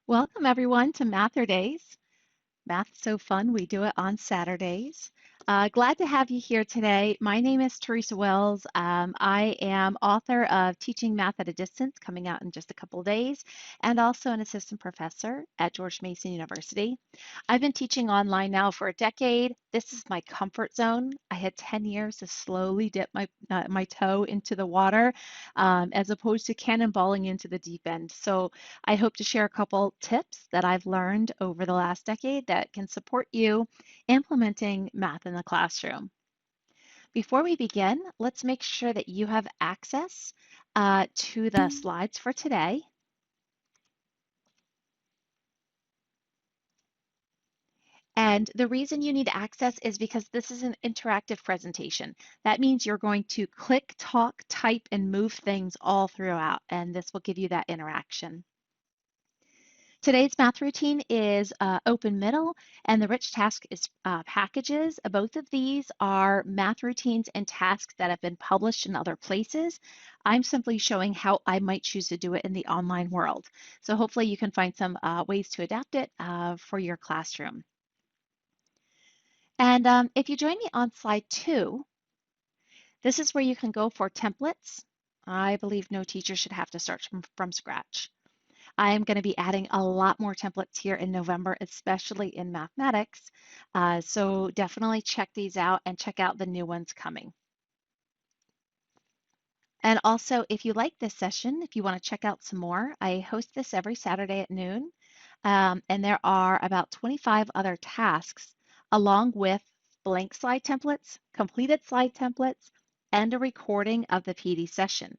Welcome everyone to MATHurdays. Math's so fun, we do it on Saturdays. Glad to have you here today. My name is Teresa Wells. I am author of Teaching Math at a Distance, coming out in just a couple of days, and also an assistant professor at George Mason University. I've been teaching online now for a decade. This is my comfort zone. I had 10 years to slowly dip my toe into the water as opposed to cannonballing into the deep end. So I hope to share a couple tips that I've learned over the last decade that can support you implementing math in the classroom. Before we begin, let's make sure that you have access to the slides for today. And the reason you need access is because this is an interactive presentation. That means you're going to click, talk, type, and move things all throughout, and this will give you that interaction. Today's math routine is open middle, and the rich task is packages. Both of these are math routines and tasks that have been published in other places. I'm simply showing how I might choose to do it in the online world. So hopefully you can find some ways to adapt it for your classroom. And if you join me on slide 2, this is where you can go for templates. I believe no teacher should have to start from scratch. I am going to be adding a lot more templates here in November, especially in mathematics. So definitely check these out and check out the new ones coming. And also, if you like this session, if you want to check out some more, I host this every Saturday at noon. And there are about 25 other tasks along with blank slide templates, completed slide templates, and a recording of the PD session.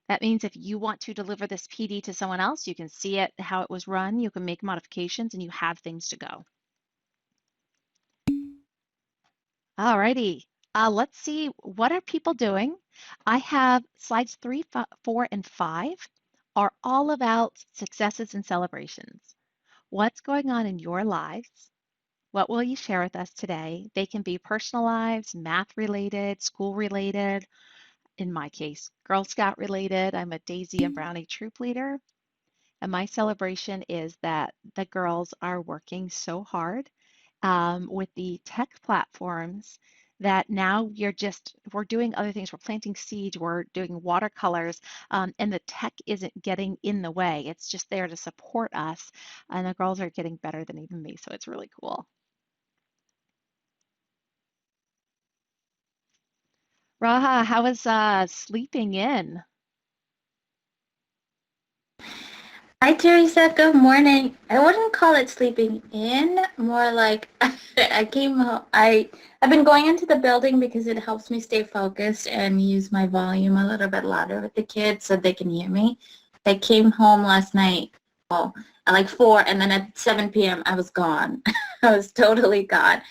That means if you want to deliver this PD to someone else, you can see it, how it was run, you can make modifications, and you have things to go. Alrighty, let's see, what are people doing? I have slides 3, 4, and 5 are all about successes and celebrations. What's going on in your lives? What will you share with us today? They can be personal lives, math related, school related, in my case, Girl Scout related. I'm a Daisy and Brownie troop leader. And my celebration is that the girls are working so hard with the tech platforms that now we're doing other things. We're planting seeds, we're doing watercolors, and the tech isn't getting in the way. It's just there to support us. And the girls are getting better than even me, so it's really cool. Raha, how was sleeping in? Hi, Teresa. Good morning. I wouldn't call it sleeping in, more like I came home. I've been going into the building because it helps me stay focused and use my volume a little bit louder with the kids so they can hear me. I came home last night, well, at like 4, and then at 7 p.m. I was gone. I was totally gone.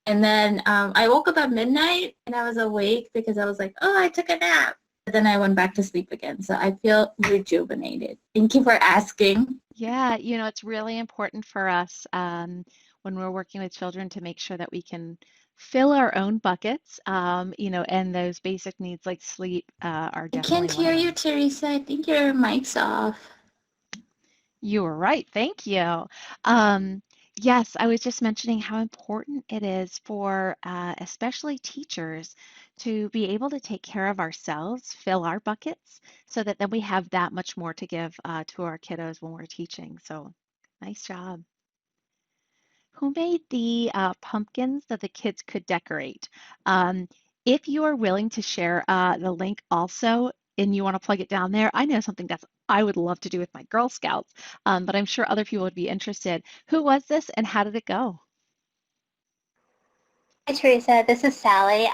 And then I woke up at midnight and I was awake because I was like, oh, I took a nap. But then I went back to sleep again. So I feel rejuvenated. Thank you for asking. Yeah, it's really important for us when we're working with children to make sure that we can fill our own buckets, and those basic needs like sleep are I can't definitely one hear of you, them. Teresa. I think your mic's off. You were right. Thank you. Um, yes, I was just mentioning how important it is for especially teachers to be able to take care of ourselves, fill our buckets, so that then we have that much more to give to our kiddos when we're teaching. So nice job. Who made the pumpkins that the kids could decorate? Um, if you are willing to share the link also and you want to plug it down there, I know something that's I would love to do with my Girl Scouts, but I'm sure other people would be interested. Who was this and how did it go? Hi, Teresa. This is Sally.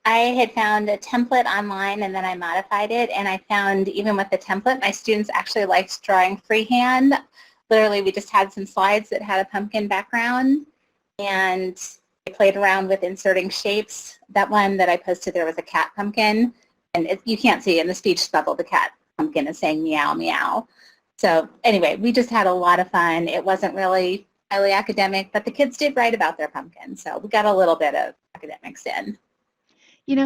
I had found a template online and then I modified it. And I found even with the template, my students actually liked drawing freehand. Literally, we just had some slides that had a pumpkin background and I played around with inserting shapes. That one that I posted, there was a cat pumpkin. And you can't see in the speech bubble, the cat pumpkin is saying meow, meow. So anyway, we just had a lot of fun. It wasn't really highly academic, but the kids did write about their pumpkin, so we got a little bit of academics in.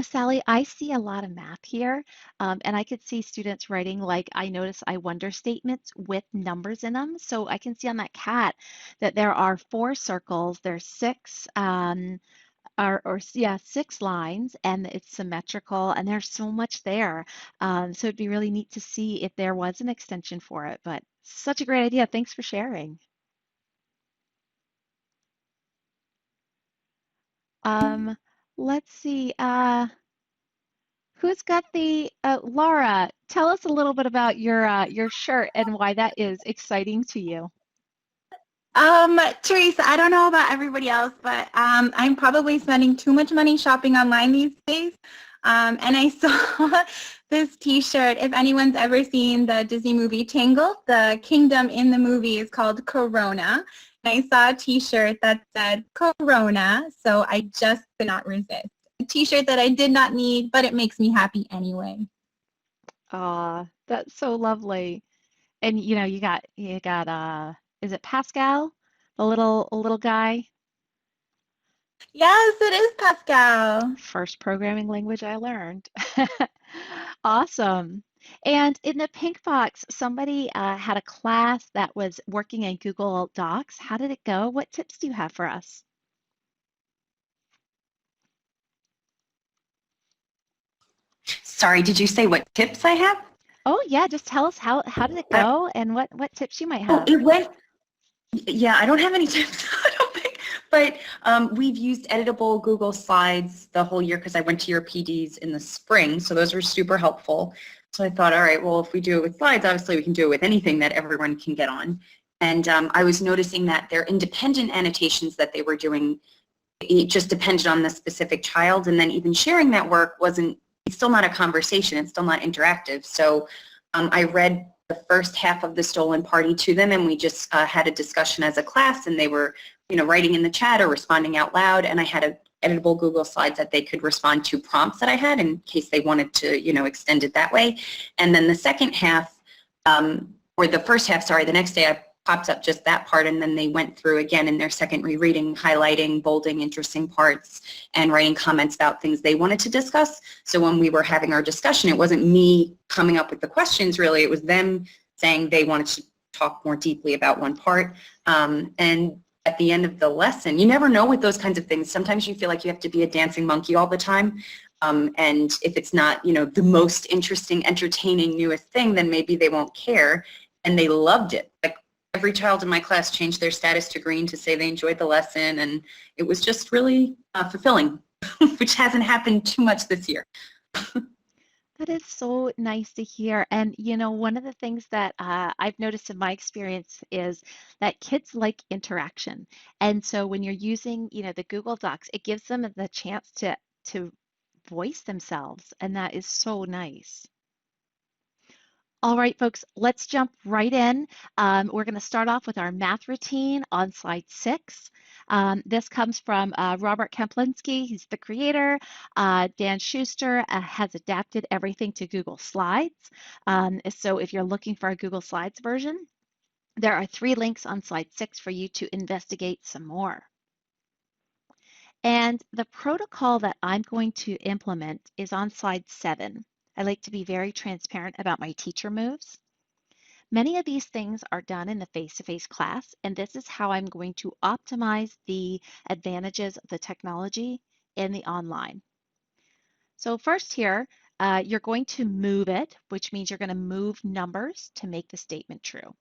Sally, I see a lot of math here, and I could see students writing like I notice I wonder statements with numbers in them. So I can see on that cat that there are four circles, there's six yeah, six lines, and it's symmetrical, and there's so much there. So it'd be really neat to see if there was an extension for it. But such a great idea. Thanks for sharing. Um, let's see. Who's got the Laura? Tell us a little bit about your shirt and why that is exciting to you. Teresa, I don't know about everybody else, but I'm probably spending too much money shopping online these days. And I saw this T-shirt. If anyone's ever seen the Disney movie Tangled, the kingdom in the movie is called Corona. And I saw a T-shirt that said Corona, so I just could not resist. A T-shirt that I did not need, but it makes me happy anyway. Ah, that's so lovely. And you got is it Pascal? The little guy? Yes, it is Pascal. First programming language I learned. Awesome. And in the pink box, somebody had a class that was working in Google Docs. How did it go? What tips do you have for us? Sorry, did you say what tips I have? Oh yeah, just tell us how did it Uh, go and what tips you might oh, have. it went. Yeah, I don't have any tips. I don't think. But we've used editable Google Slides the whole year because I went to your PDs in the spring, so those were super helpful. So I thought, all right, well, if we do it with slides, obviously we can do it with anything that everyone can get on. And I was noticing that their independent annotations that they were doing, it just depended on the specific child, and then even sharing that work wasn't, it's still not a conversation, it's still not interactive. So I read the first half of the Stolen Party to them, and we just had a discussion as a class, and they were, writing in the chat or responding out loud, and I had a editable Google Slides that they could respond to prompts that I had in case they wanted to, extend it that way. And then the second half, or the first half, sorry, the next day I popped up just that part, and then they went through again in their second rereading, highlighting, bolding interesting parts, and writing comments about things they wanted to discuss. So when we were having our discussion, it wasn't me coming up with the questions, really. It was them saying they wanted to talk more deeply about one part. And at the end of the lesson, you never know with those kinds of things. Sometimes you feel like you have to be a dancing monkey all the time. And if it's not, the most interesting, entertaining, newest thing, then maybe they won't care. And they loved it. Like, every child in my class changed their status to green to say they enjoyed the lesson, and it was just really fulfilling, which hasn't happened too much this year. That is so nice to hear. And one of the things that I've noticed in my experience is that kids like interaction. And so when you're using, the Google Docs, it gives them the chance to voice themselves, and that is so nice. All right, folks, let's jump right in. We're going to start off with our math routine on slide 6. This comes from Robert Kemplinski. He's the creator. Dan Schuster has adapted everything to Google Slides. So if you're looking for a Google Slides version, there are 3 links on slide 6 for you to investigate some more. And the protocol that I'm going to implement is on slide 7. I like to be very transparent about my teacher moves. Many of these things are done in the face-to-face class, and this is how I'm going to optimize the advantages of the technology in the online. So first here, you're going to move it, which means you're going to move numbers to make the statement true.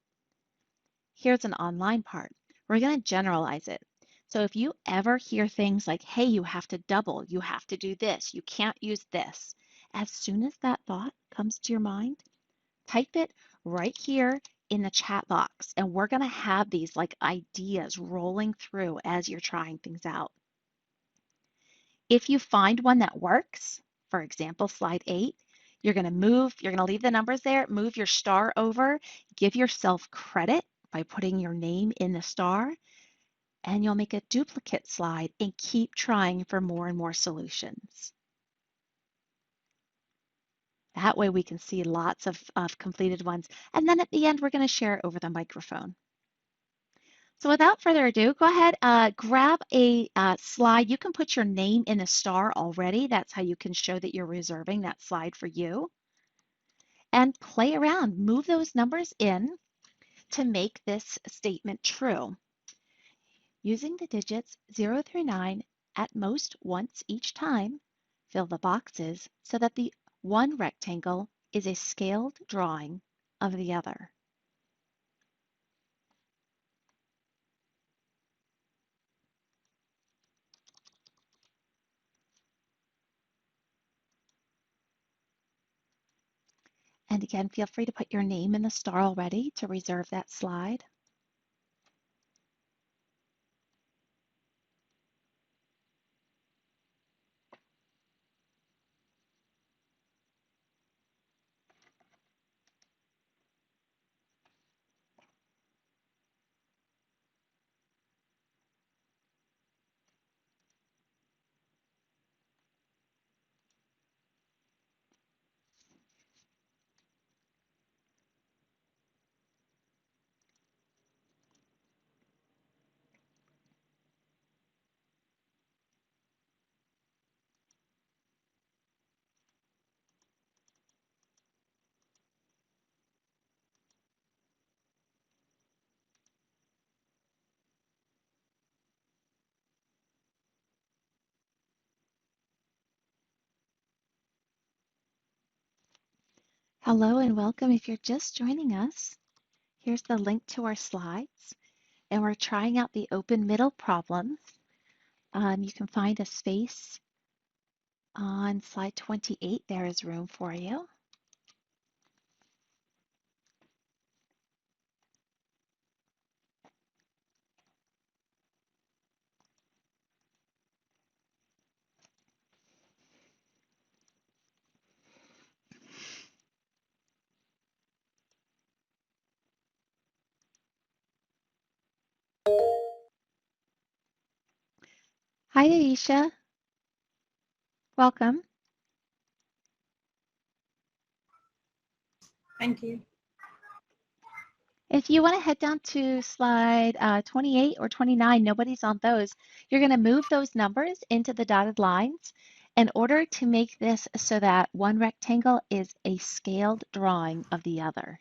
Here's an online part. We're going to generalize it. So if you ever hear things like, hey, you have to double, you have to do this, you can't use this, as soon as that thought comes to your mind, type it right here in the chat box, and we're going to have these like ideas rolling through as you're trying things out. If you find one that works, for example, slide 8, you're going to leave the numbers there, move your star over, give yourself credit by putting your name in the star, and you'll make a duplicate slide and keep trying for more and more solutions. That way we can see lots of completed ones. And then at the end, we're going to share it over the microphone. So without further ado, go ahead, grab a slide. You can put your name in a star already. That's how you can show that you're reserving that slide for you. And play around. Move those numbers in to make this statement true. Using the digits 0 through 9 at most once each time, fill the boxes so that the one rectangle is a scaled drawing of the other. And again, feel free to put your name in the star already to reserve that slide. Hello and welcome. If you're just joining us, here's the link to our slides, and we're trying out the open middle problem. You can find a space on slide 28. There is room for you. Hi, Aisha. Welcome. Thank you. If you want to head down to slide 28 or 29, nobody's on those. You're going to move those numbers into the dotted lines in order to make this so that one rectangle is a scaled drawing of the other.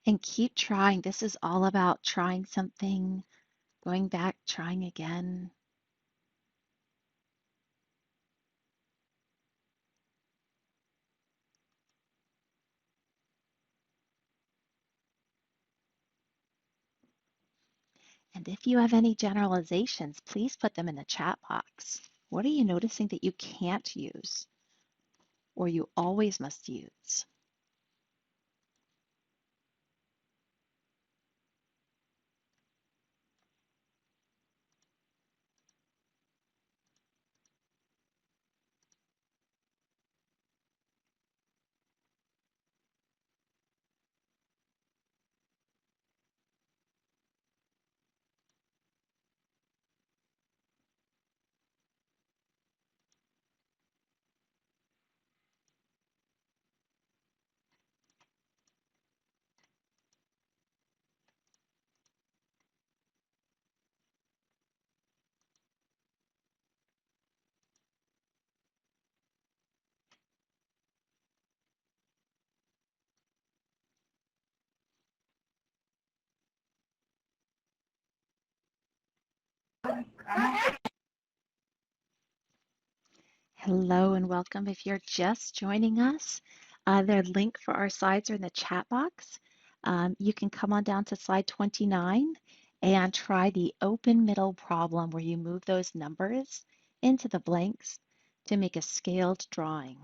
And keep trying. This is all about trying something, going back, trying again. And if you have any generalizations, please put them in the chat box. What are you noticing that you can't use or you always must use? Hello and welcome. If you're just joining us, the link for our slides are in the chat box. You can come on down to slide 29 and try the open middle problem where you move those numbers into the blanks to make a scaled drawing.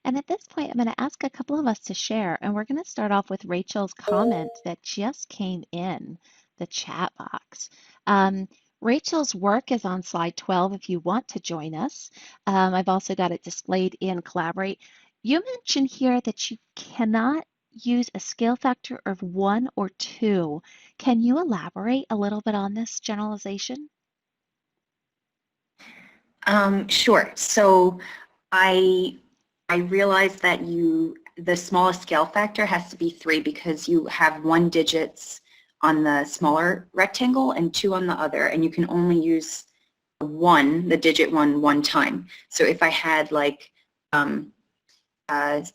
And at this point, I'm going to ask a couple of us to share, and we're going to start off with Rachel's comment that just came in the chat box. Rachel's work is on slide 12 if you want to join us. I've also got it displayed in Collaborate. You mentioned here that you cannot use a scale factor of 1 or 2. Can you elaborate a little bit on this generalization? Sure. So I realized that the smallest scale factor has to be 3 because you have 1 digits on the smaller rectangle and 2 on the other, and you can only use the digit 1 time. So if I had like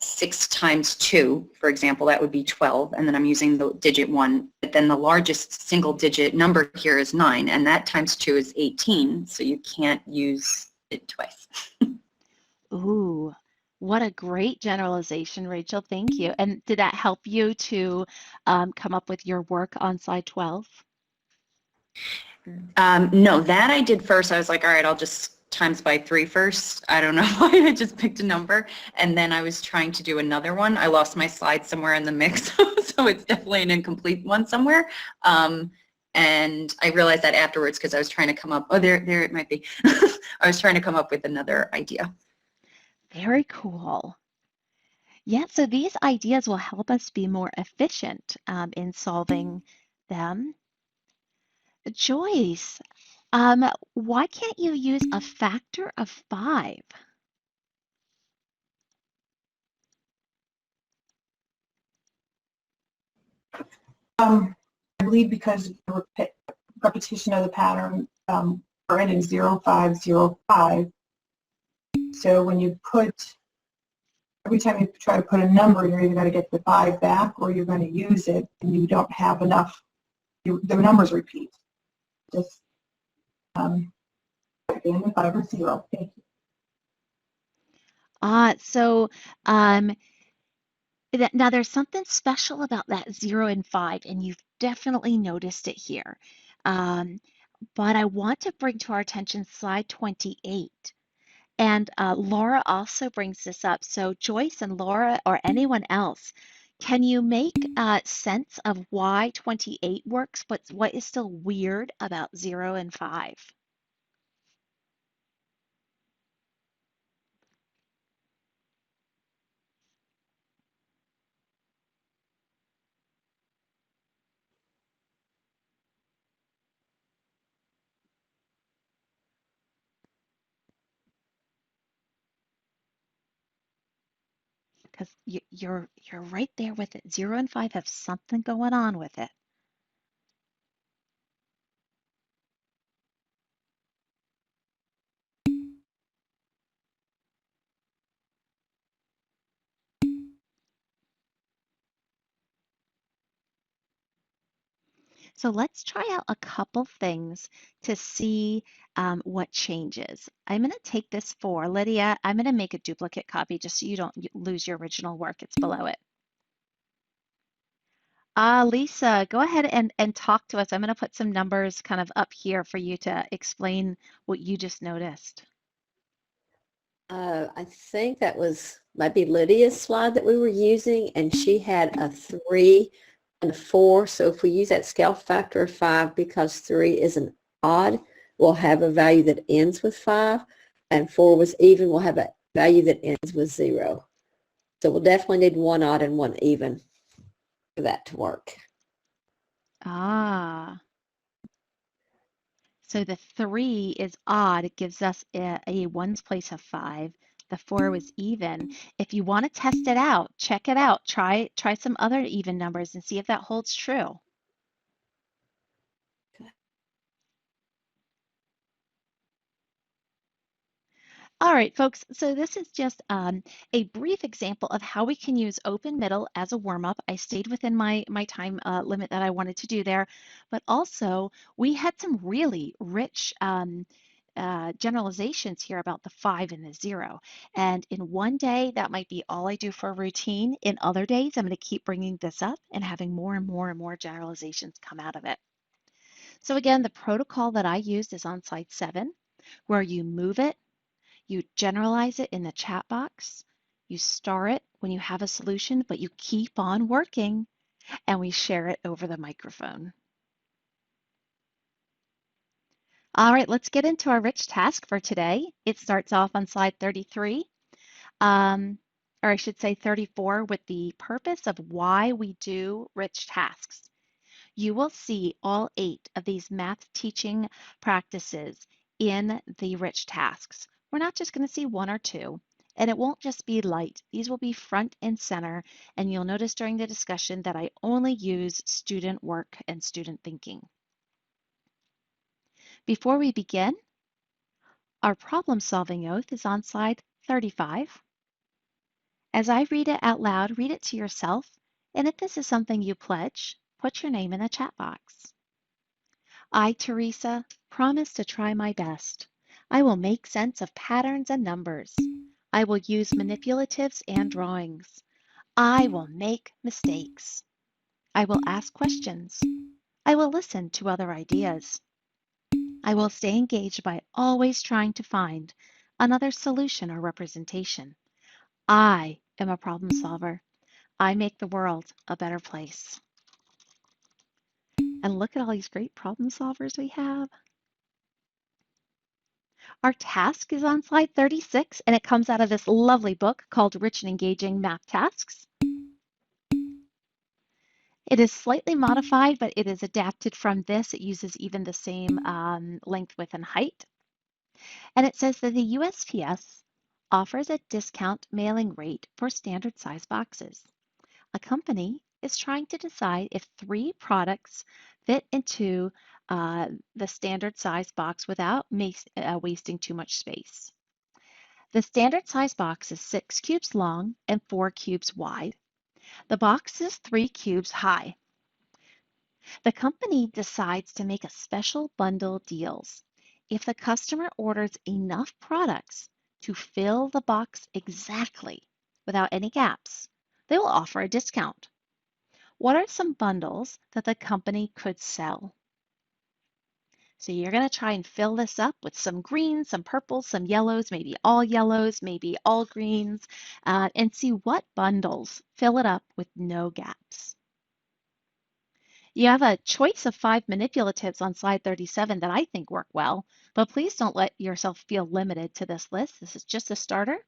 6 times 2, for example, that would be 12, and then I'm using the digit 1, but then the largest single digit number here is 9, and that times 2 is 18, so you can't use it twice. Ooh, what a great generalization, Rachel. Thank you. And did that help you to come up with your work on slide 12? No, that I did first. I was like, all right, I'll just times by 3 first. I don't know why I just picked a number. And then I was trying to do another one. I lost my slide somewhere in the mix, so it's definitely an incomplete one somewhere. And I realized that afterwards because I was trying to come up, oh, there it might be. I was trying to come up with another idea. Very cool. Yeah, so these ideas will help us be more efficient in solving them. Joyce, why can't you use a factor of 5? I believe because the repetition of the pattern are ending 0505. So when you every time you try to put a number, you're either going to get the 5 back or you're going to use it and you don't have enough. The numbers repeat. Just again, 5 or 0. Thank you. So now there's something special about that 0 and 5, and you've definitely noticed it here. But I want to bring to our attention slide 28. And Laura also brings this up. So Joyce and Laura or anyone else, can you make sense of why 28 works, but what is still weird about 0 and 5? Because you're right there with it. 0 and 5 have something going on with it. So let's try out a couple things to see what changes. I'm going to take this 4. Lydia, I'm going to make a duplicate copy just so you don't lose your original work. It's below it. Lisa, go ahead and talk to us. I'm going to put some numbers kind of up here for you to explain what you just noticed. I think that might be Lydia's slide that we were using, and she had a 3 and a 4. So if we use that scale factor of 5, because 3 is an odd, we'll have a value that ends with 5, and 4 was even, we'll have a value that ends with 0. So we'll definitely need 1 odd and 1 even for that to work. Ah. So the 3 is odd. It gives us a ones place of 5. The 4 was even. If you want to test it out, check it out. Try some other even numbers and see if that holds true. All right, folks, so this is just a brief example of how we can use open middle as a warm-up. I stayed within my time limit that I wanted to do there, but also we had some really rich generalizations here about the 5 and the 0. And in one day, that might be all I do for a routine. In other days, I'm going to keep bringing this up and having more and more and more generalizations come out of it. So again, the protocol that I used is on slide 7, where you move it, you generalize it in the chat box, You start it when you have a solution, but you keep on working, and we share it over the microphone. All right, let's get into our rich task for today. It starts off on slide 33, or I should say 34, with the purpose of why we do rich tasks. You will see all 8 of these math teaching practices in the rich tasks. We're not just going to see 1 or 2, and it won't just be light. These will be front and center, and you'll notice during the discussion that I only use student work and student thinking. Before we begin, our problem-solving oath is on slide 35. As I read it out loud, read it to yourself, and if this is something you pledge, put your name in the chat box. I, Teresa, promise to try my best. I will make sense of patterns and numbers. I will use manipulatives and drawings. I will make mistakes. I will ask questions. I will listen to other ideas. I will stay engaged by always trying to find another solution or representation. I am a problem solver. I make the world a better place. And look at all these great problem solvers we have. Our task is on slide 36, and it comes out of this lovely book called Rich and Engaging Math Tasks. It is slightly modified, but it is adapted from this. It uses even the same length, width, and height. And it says that the USPS offers a discount mailing rate for standard size boxes. A company is trying to decide if 3 products fit into the standard size box without wasting too much space. The standard size box is 6 cubes long and 4 cubes wide. The box is 3 cubes high. The company decides to make a special bundle deals. If the customer orders enough products to fill the box exactly without any gaps, they will offer a discount. What are some bundles that the company could sell? So you're going to try and fill this up with some greens, some purples, some yellows, maybe all greens, and see what bundles fill it up with no gaps. You have a choice of 5 manipulatives on slide 37 that I think work well, but please don't let yourself feel limited to this list. This is just a starter.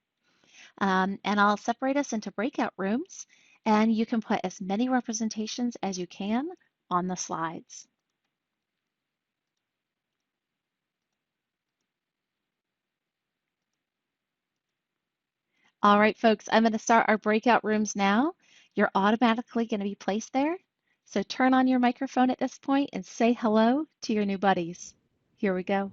And I'll separate us into breakout rooms, and you can put as many representations as you can on the slides. All right, folks, I'm going to start our breakout rooms now. You're automatically going to be placed there. So turn on your microphone at this point and say hello to your new buddies. Here we go.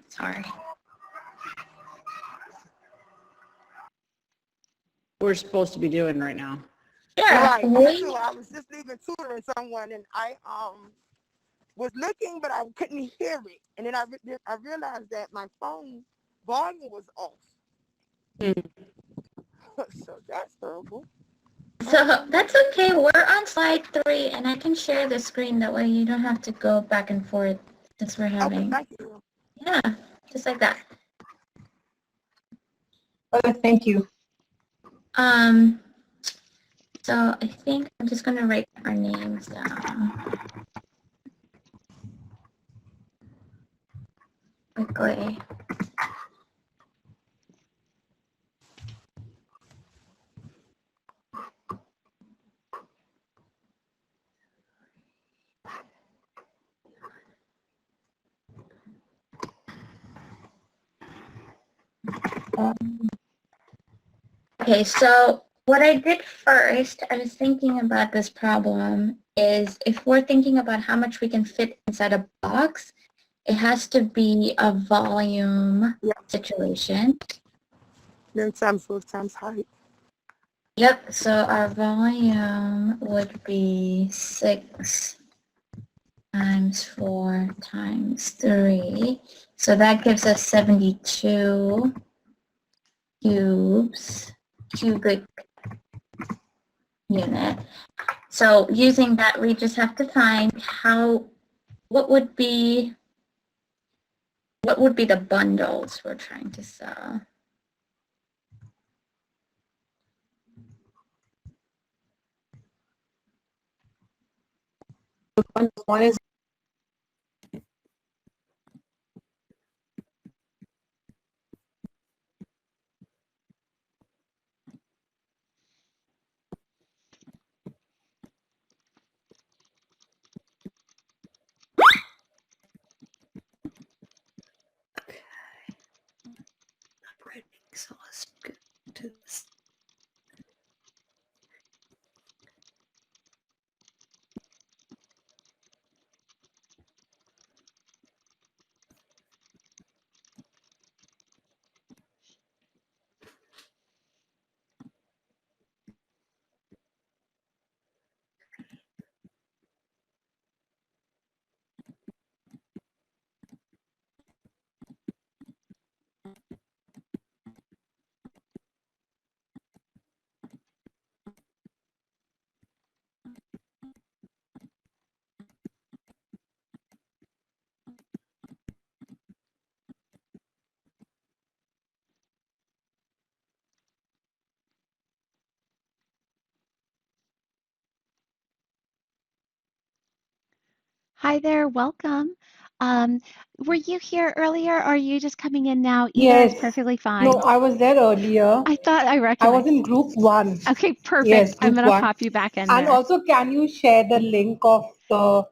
Sorry. We're supposed to be doing right now. Yeah. Right. Me too. I was just leaving tutoring someone, and I was looking, but I couldn't hear it. And then I realized that my phone volume was off. So that's terrible. So that's okay. We're on slide 3, and I can share the screen. That way you don't have to go back and forth since we're having. Okay, thank you. Yeah, just like that. Okay, thank you. So I think I'm just gonna write our names down quickly. Okay, so what I did first, I was thinking about this problem, is if we're thinking about how much we can fit inside a box, it has to be a volume Yeah. situation. Then times 4 times height. Yep, so our volume would be 6 times 4 times 3. So that gives us 72 cubic unit. So using that, we just have to find what would be the bundles we're trying to sell. One is So let's go to this. Hi there, welcome. Um, were you here earlier or are you just coming in now? Either is Yes. perfectly No, fine. I was there earlier. I thought I I was recognized. in group one. Okay, perfect. Yes, I'm group gonna one. pop you back in And there. also, can you share the link of the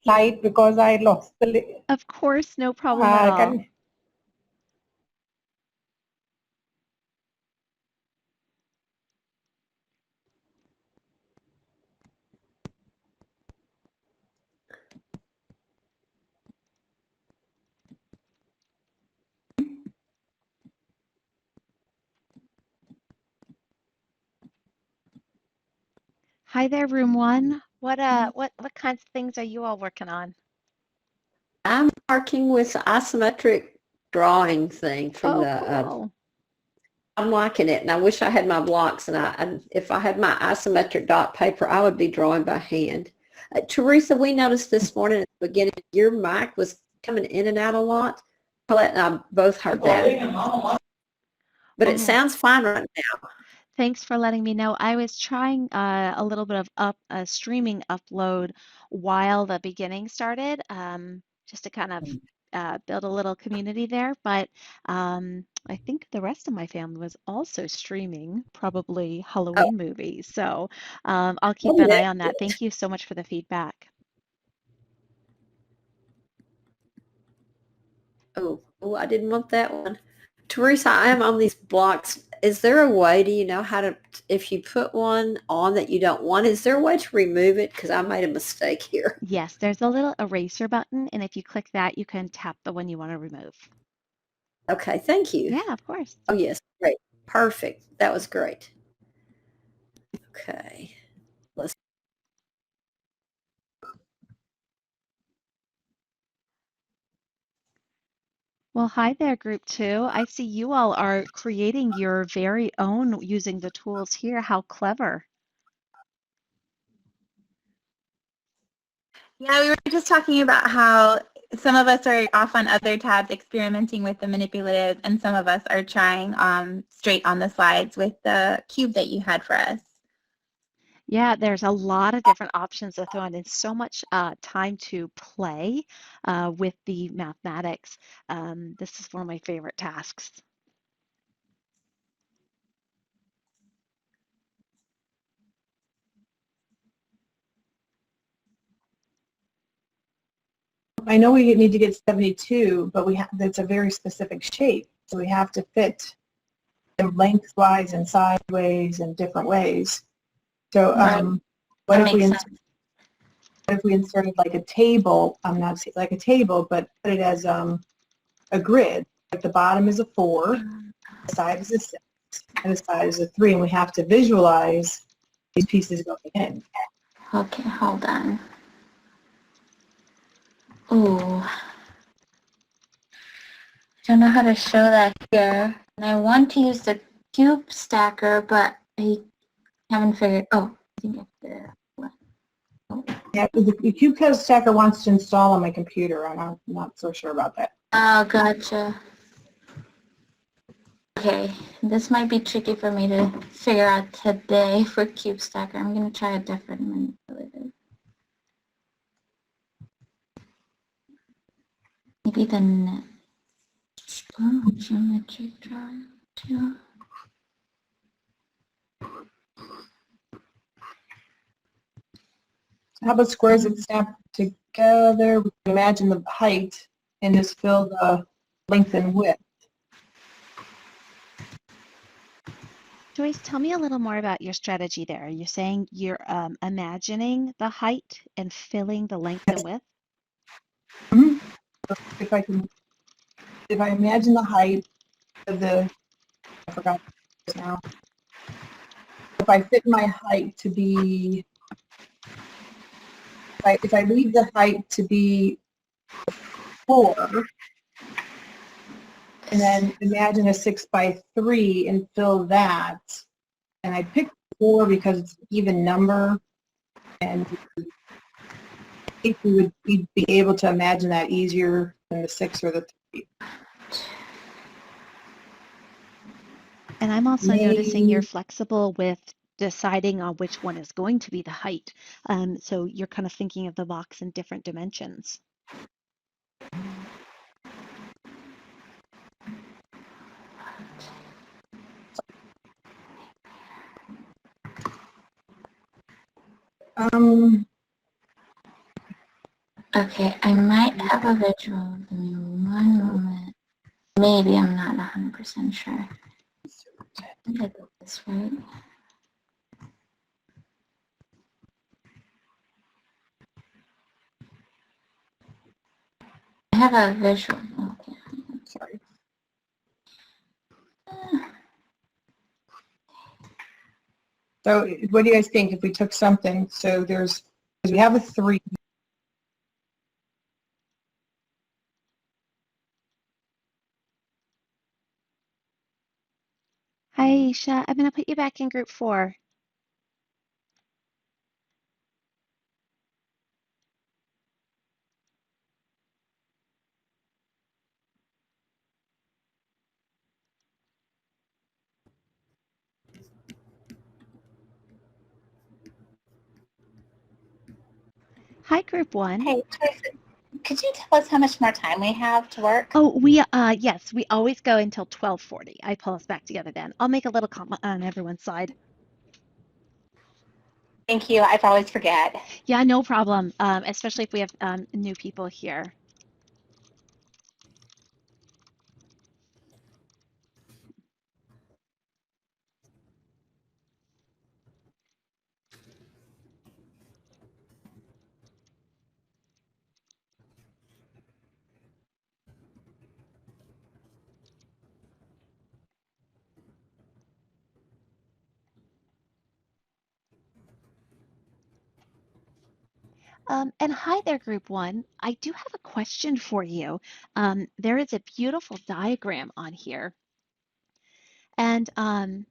slide because I lost the link? Of course, no problem at all. Can Hi there, room one. What kinds of things are you all working on? I'm marking with the isometric drawing thing from Oh, the, cool. I'm liking it, and I wish I had my blocks, and if I had my isometric dot paper, I would be drawing by hand. Teresa, we noticed this morning at the beginning, your mic was coming in and out a lot. Paulette and I both heard that. But it Oh, sounds fine right now. thanks for letting me know. I was trying a little bit of streaming upload while the beginning started, just to kind of build a little community there. But I think the rest of my family was also streaming, probably Oh, Halloween movies. So I'll keep oh, an eye that's on that. good. Thank you so much for the feedback. Oh, I didn't want that one. Teresa, I am on these blocks. Is there a way, do you know how to, if you put one on that you don't want, is there a way to remove it? Because I made a mistake here. Yes, there's a little eraser button, and if you click that, you can tap the one you want to remove. Okay, thank you. Yeah, of course. Oh, yes, great. Perfect. That was great. Okay. Let's. Well, hi there, group two. I see you all are creating your very own using the tools here. How clever. Yeah, we were just talking about how some of us are off on other tabs experimenting with the manipulative, and some of us are trying straight on the slides with the cube that you had for us. Yeah, there's a lot of different options to throw in and so much time to play with the mathematics. This is one of my favorite tasks. I know we need to get 72, but that's a very specific shape, so we have to fit them lengthwise and sideways and different ways. So Right. what That if we makes sense. what if we inserted like a table? Not like a table, but put it as a grid. Like the bottom is a 4, the side is a 6, and the side is a 3, and we have to visualize these pieces going in. Okay, hold on. Ooh. I don't know how to show that here. And I want to use the cube stacker, but I haven't figured. Oh, I think I have to. Yeah, the cube stacker wants to install on my computer. I'm not so sure about that. Oh, gotcha. Okay, this might be tricky for me to figure out today for cube stacker. I'm going to try a different manipulator. Maybe the net. Oh, geometric drawing too. How about squares that snap together? We can imagine the height and just fill the length and width. Joyce, tell me a little more about your strategy there. You're saying you're imagining the height and filling the length and width? Mhm. If I imagine the height of I forgot this now. If I fit my height to be, if I leave the height to be 4, and then imagine a 6x3 and fill that, and I picked 4 because it's an even number, and I think we'd be able to imagine that easier than the 6 or the 3. And I'm also noticing you're flexible with deciding on which one is going to be the height. So you're kind of thinking of the box in different dimensions. Okay, I might have a visual. Give me one moment. Maybe I'm not 100% sure. I think I did this right. I have a visual. Okay. Sorry. So what do you guys think if we took something, so because we have a 3. Hi, Aisha. I'm going to put you back in group 4. Hi, group 1. Hey, Tracy, could you tell us how much more time we have to work? Oh, yes, we always go until 12:40. I pull us back together then. I'll make a little comment on everyone's side. Thank you. I always forget. Yeah, no problem, especially if we have new people here. And hi there, group 1. I do have a question for you. There is a beautiful diagram on here, and I'm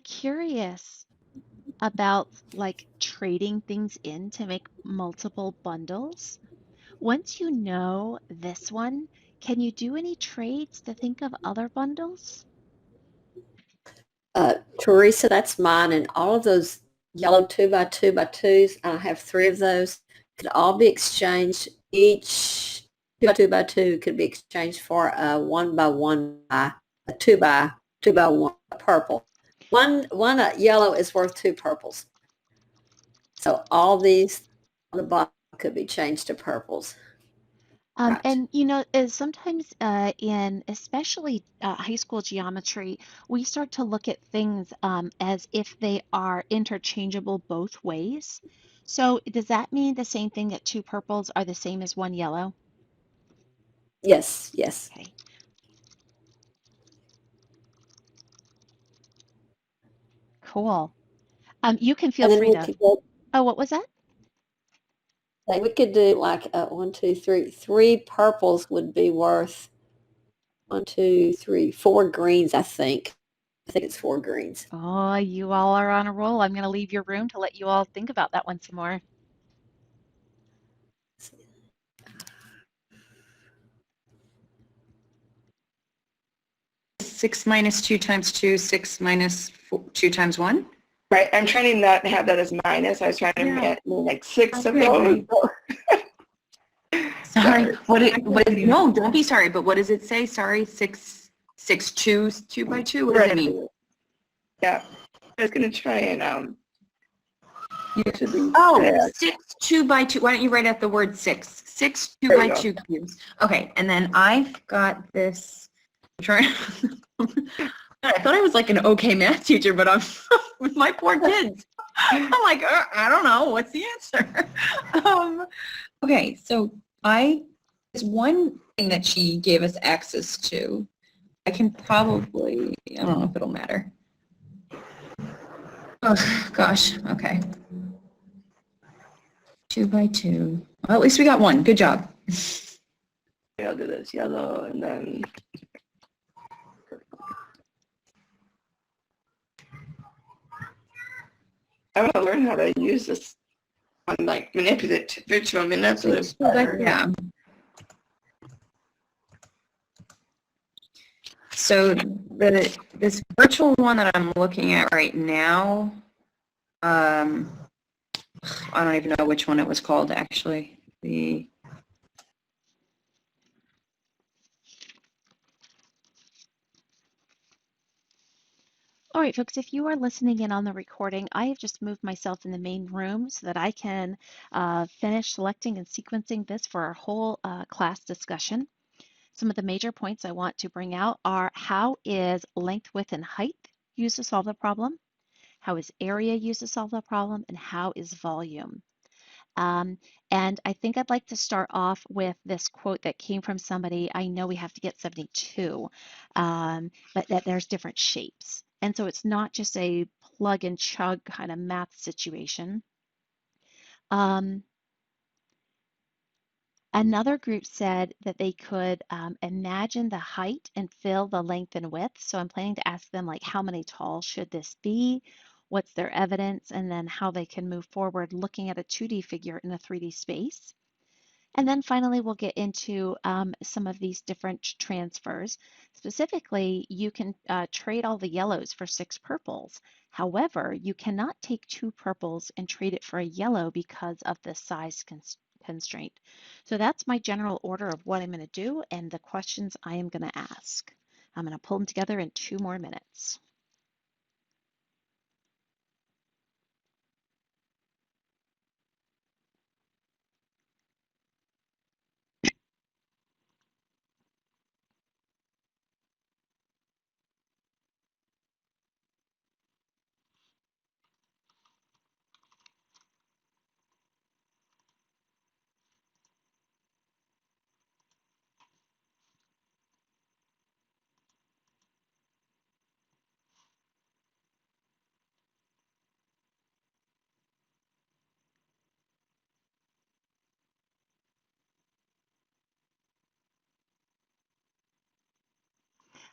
curious about like trading things in to make multiple bundles. Once you know this one, can you do any trades to think of other bundles? Teresa, that's mine, and all of those yellow 2x2x2s, I have 3 of those, could all be exchanged. Each 2x2x2 could be exchanged for a 1x1 by a 2x2x1 purple. One yellow is worth 2 purples. So all these on the bottom could be changed to purples. And sometimes in especially high school geometry, we start to look at things as if they are interchangeable both ways. So does that mean the same thing that two purples are the same as one yellow? Yes, yes. Okay, cool. You can feel And then free we to. could go, Oh, what was that? like we could do like one, two, three. Three purples would be worth one, two, three, four greens, I think. I think it's four greens. Oh, you all are on a roll. I'm going to leave your room to let you all think about that one some more. 6 minus 2 times 2, 6 minus 2 times 1? Right, I'm trying to not have that as minus. I was trying to Yeah. mean like 6 of Okay, those. Sorry. No, don't be sorry, but what does it say? Sorry, 6, 2 by 2? What does it mean? Yeah, I was going to try and Oh, 6, 2 by 2. Why don't you write out the word 6? 6, 2 There by you go. 2 cubes. Okay, and then I've got this. I thought I was like an okay math teacher, but I'm with my poor kids. I'm like, I don't know. What's the answer? Okay, so there's one thing that she gave us access to. I can probably, I don't know if it'll matter. Oh, gosh, okay. 2 by 2. Well, at least we got one. Good job. I'll do this yellow and then I want to learn how to use this on like virtual manipulative. Yeah. So this virtual one that I'm looking at right now, I don't even know which one it was called actually. All right, folks, if you are listening in on the recording, I have just moved myself in the main room so that I can finish selecting and sequencing this for our whole class discussion. Some of the major points I want to bring out are: how is length, width, and height used to solve the problem? How is area used to solve the problem? And how is volume? And I think I'd like to start off with this quote that came from somebody. I know we have to get 72, but that there's different shapes. And so it's not just a plug and chug kind of math situation. Another group said that they could imagine the height and fill the length and width. So I'm planning to ask them, like, how many tall should this be? What's their evidence? And then how they can move forward looking at a 2D figure in a 3D space. And then finally, we'll get into some of these different transfers. Specifically, you can trade all the yellows for 6 purples. However, you cannot take 2 purples and trade it for a yellow because of the size constraint. So that's my general order of what I'm going to do and the questions I am going to ask. I'm going to pull them together in 2 more minutes.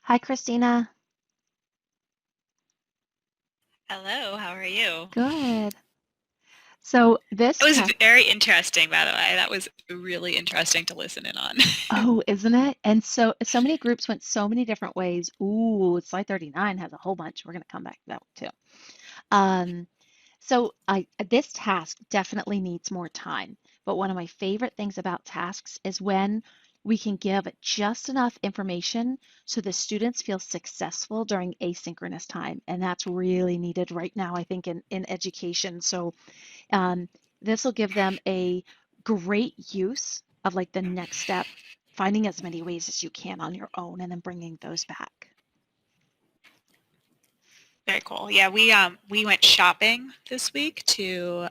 Hi, Christina. Hello, how are you? Good. So this It was test. very interesting, by the way. That was really interesting to listen in on. Oh, isn't it? And so many groups went so many different ways. Ooh, slide 39 has a whole bunch. We're going to come back to that one too. So this task definitely needs more time. But one of my favorite things about tasks is when we can give just enough information so the students feel successful during asynchronous time. And that's really needed right now, I think, in education. So this will give them a great use of like the next step, finding as many ways as you can on your own and then bringing those back. Very cool. Yeah, we went shopping this week to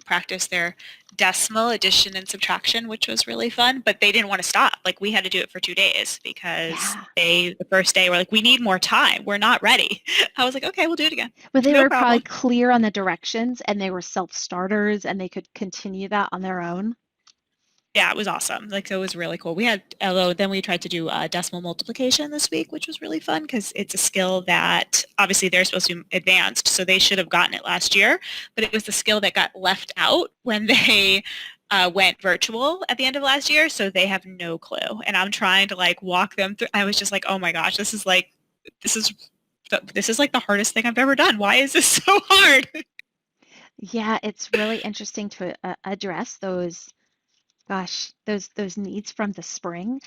practice their decimal addition and subtraction, which was really fun. But they didn't want to stop. Like we had to do it for 2 days because Yeah. the first day were like, we need more time. We're not ready. I was like, okay, we'll do it again. But they No were probably problem. clear on the directions and they were self-starters and they could continue that on their own. Yeah, it was awesome. Like, so it was really cool. We had, although then we tried to do decimal multiplication this week, which was really fun because it's a skill that obviously they're supposed to be advanced, so they should have gotten it last year, but it was the skill that got left out when they went virtual at the end of last year, so they have no clue. And I'm trying to like walk them through. I was just like, oh my gosh, this is like the hardest thing I've ever done. Why is this so hard? Yeah, it's really interesting to address those those needs from the spring.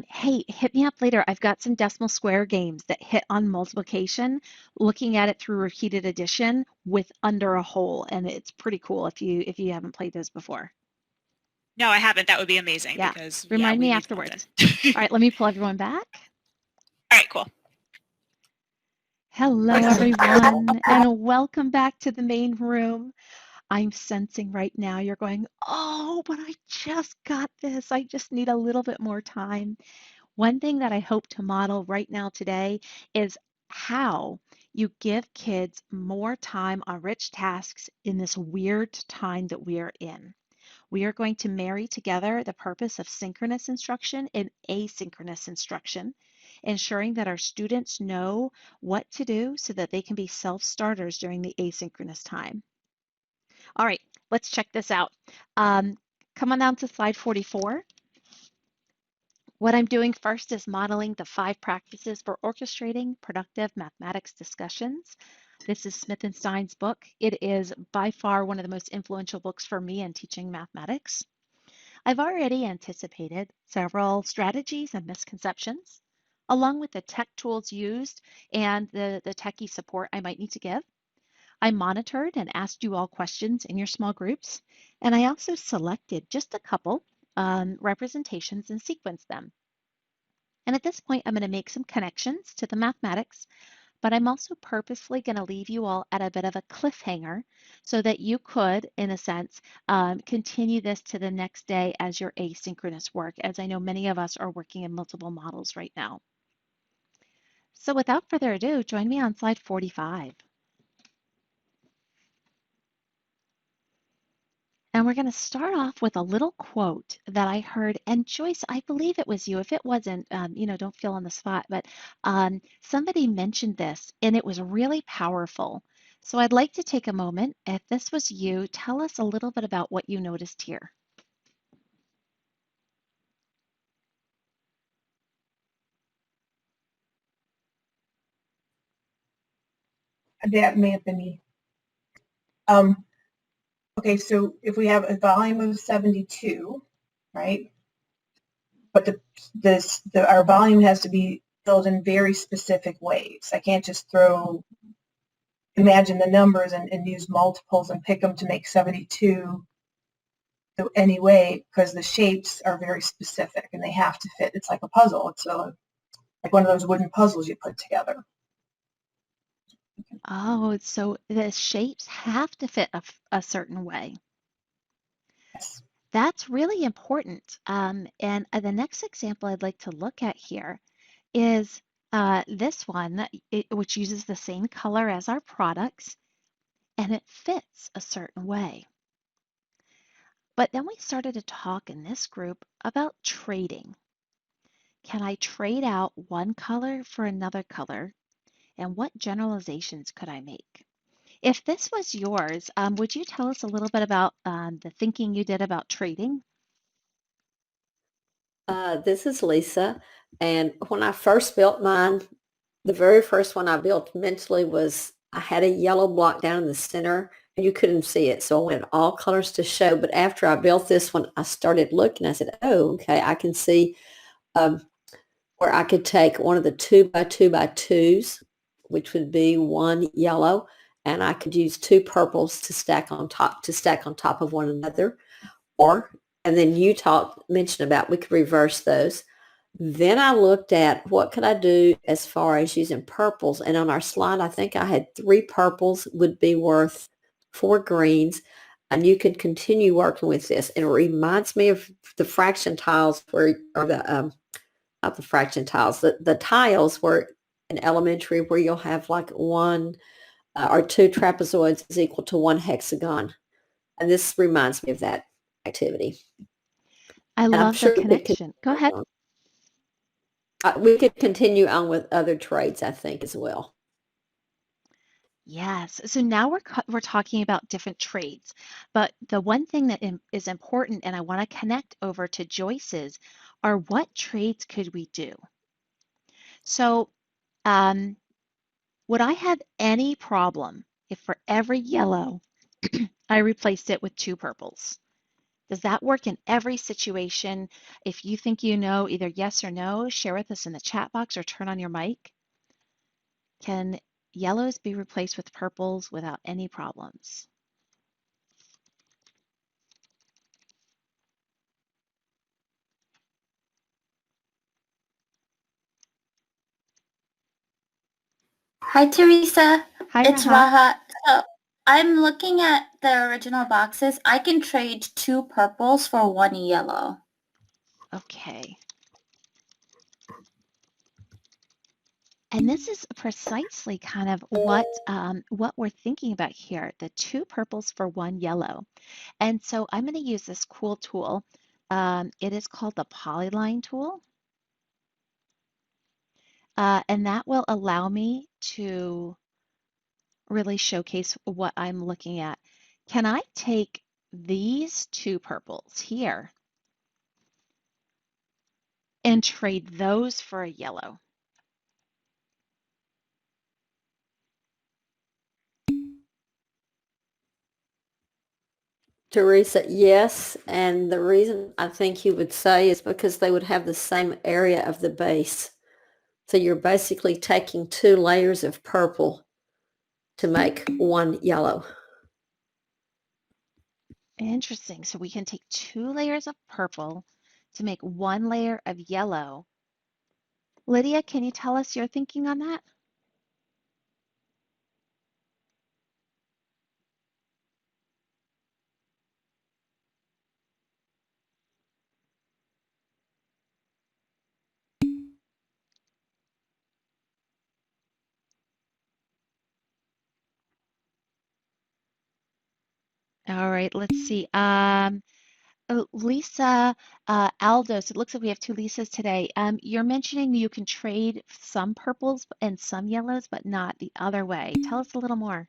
Hey, hit me up later. I've got some decimal square games that hit on multiplication, looking at it through repeated addition with under a whole, and it's pretty cool if you haven't played those before. No, I haven't. That would be amazing Yeah, because remind we me need afterwards. something. All right, let me pull everyone back. All right, cool. Hello, everyone, and welcome back to the main room. I'm sensing right now you're going, oh, but I just got this. I just need a little bit more time. One thing that I hope to model right now today is how you give kids more time on rich tasks in this weird time that we are in. We are going to marry together the purpose of synchronous instruction and asynchronous instruction, ensuring that our students know what to do so that they can be self-starters during the asynchronous time. All right, let's check this out. Come on down to slide 44. What I'm doing first is modeling the 5 practices for orchestrating productive mathematics discussions. This is Smith & Stein's book. It is by far one of the most influential books for me in teaching mathematics. I've already anticipated several strategies and misconceptions, along with the tech tools used and the techie support I might need to give. I monitored and asked you all questions in your small groups, and I also selected just a couple representations and sequenced them. And at this point, I'm going to make some connections to the mathematics, but I'm also purposely going to leave you all at a bit of a cliffhanger so that you could, in a sense, continue this to the next day as your asynchronous work, as I know many of us are working in multiple models right now. So without further ado, join me on slide 45. And we're going to start off with a little quote that I heard. And Joyce, I believe it was you. If it wasn't, don't feel on the spot, but somebody mentioned this and it was really powerful. So I'd like to take a moment. If this was you, tell us a little bit about what you noticed here. That may have been me. Okay, so if we have a volume of 72, right? But our volume has to be filled in very specific ways. I can't just imagine the numbers and use multiples and pick them to make 72 any way, because the shapes are very specific and they have to fit. It's like a puzzle. It's like one of those wooden puzzles you put together. Oh, so the shapes have to fit a certain way. Yes. That's really important. And the next example I'd like to look at here is this one, which uses the same color as our products, and it fits a certain way. But then we started to talk in this group about trading. Can I trade out one color for another color? And what generalizations could I make? If this was yours, would you tell us a little bit about the thinking you did about trading? This is Lisa, and when I first built mine, the very first one I built mentally was I had a yellow block down in the center and you couldn't see it. So I went all colors to show. But after I built this one, I started looking. I said, oh, okay, I can see where I could take one of the 2x2x2s, which would be one yellow, and I could use 2 purples to stack on top of one another. Or And then you mentioned about we could reverse those. Then I looked at what could I do as far as using purples. And on our slide, I think I had 3 purples would be worth 4 greens. And you could continue working with this. And it reminds me of the fraction tiles where, or the, not the fraction tiles, the tiles were in elementary where you'll have like 1 or 2 trapezoids is equal to 1 hexagon. And this reminds me of that activity. I And I'm love the sure we could connection. Go ahead. we could continue on with other trades, I think, as well. Yes. So now we're talking about different trades, but the one thing that is important, and I want to connect over to Joyce's, are what trades could we do? So, would I have any problem if for every yellow I replaced it with 2 purples? Does that work in every situation? If you think you know either yes or no, share with us in the chat box or turn on your mic. Can yellows be replaced with purples without any problems? Hi, Teresa. Hi, It's Raha. Raha. So I'm looking at the original boxes. I can trade 2 purples for 1 yellow. Okay. And this is precisely kind of what we're thinking about here, the 2 purples for 1 yellow. And so I'm going to use this cool tool. It is called the Polyline Tool. And that will allow me to really showcase what I'm looking at. Can I take these 2 purples here and trade those for a yellow? Teresa, yes. And the reason I think you would say is because they would have the same area of the base. So you're basically taking 2 layers of purple to make 1 yellow. Interesting. So we can take 2 layers of purple to make 1 layer of yellow. Lydia, can you tell us your thinking on that? All right, let's see. Lisa Aldos, it looks like we have 2 Lisas today. You're mentioning you can trade some purples and some yellows, but not the other way. Tell us a little more.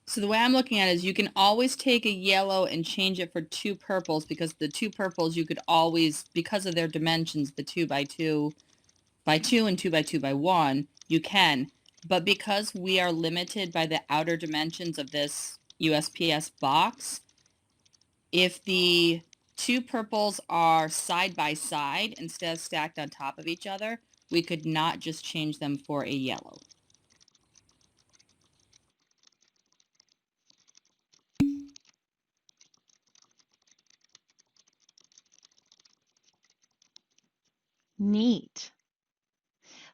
So the way I'm looking at it is you can always take a yellow and change it for 2 purples, because the 2 purples you could always, because of their dimensions, the 2 by 2 by 2 and 2 by 2 by 1, you can. But because we are limited by the outer dimensions of this USPS box, if the 2 purples are side by side instead of stacked on top of each other, we could not just change them for a yellow. Neat.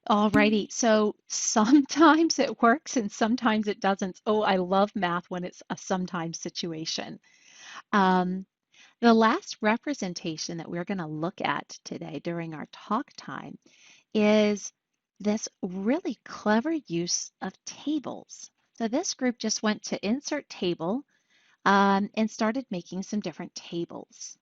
Alrighty, so sometimes it works and sometimes it doesn't. Oh, I love math when it's a sometimes situation. The last representation that we're going to look at today during our talk time is this really clever use of tables. So this group just went to insert table and started making some different tables.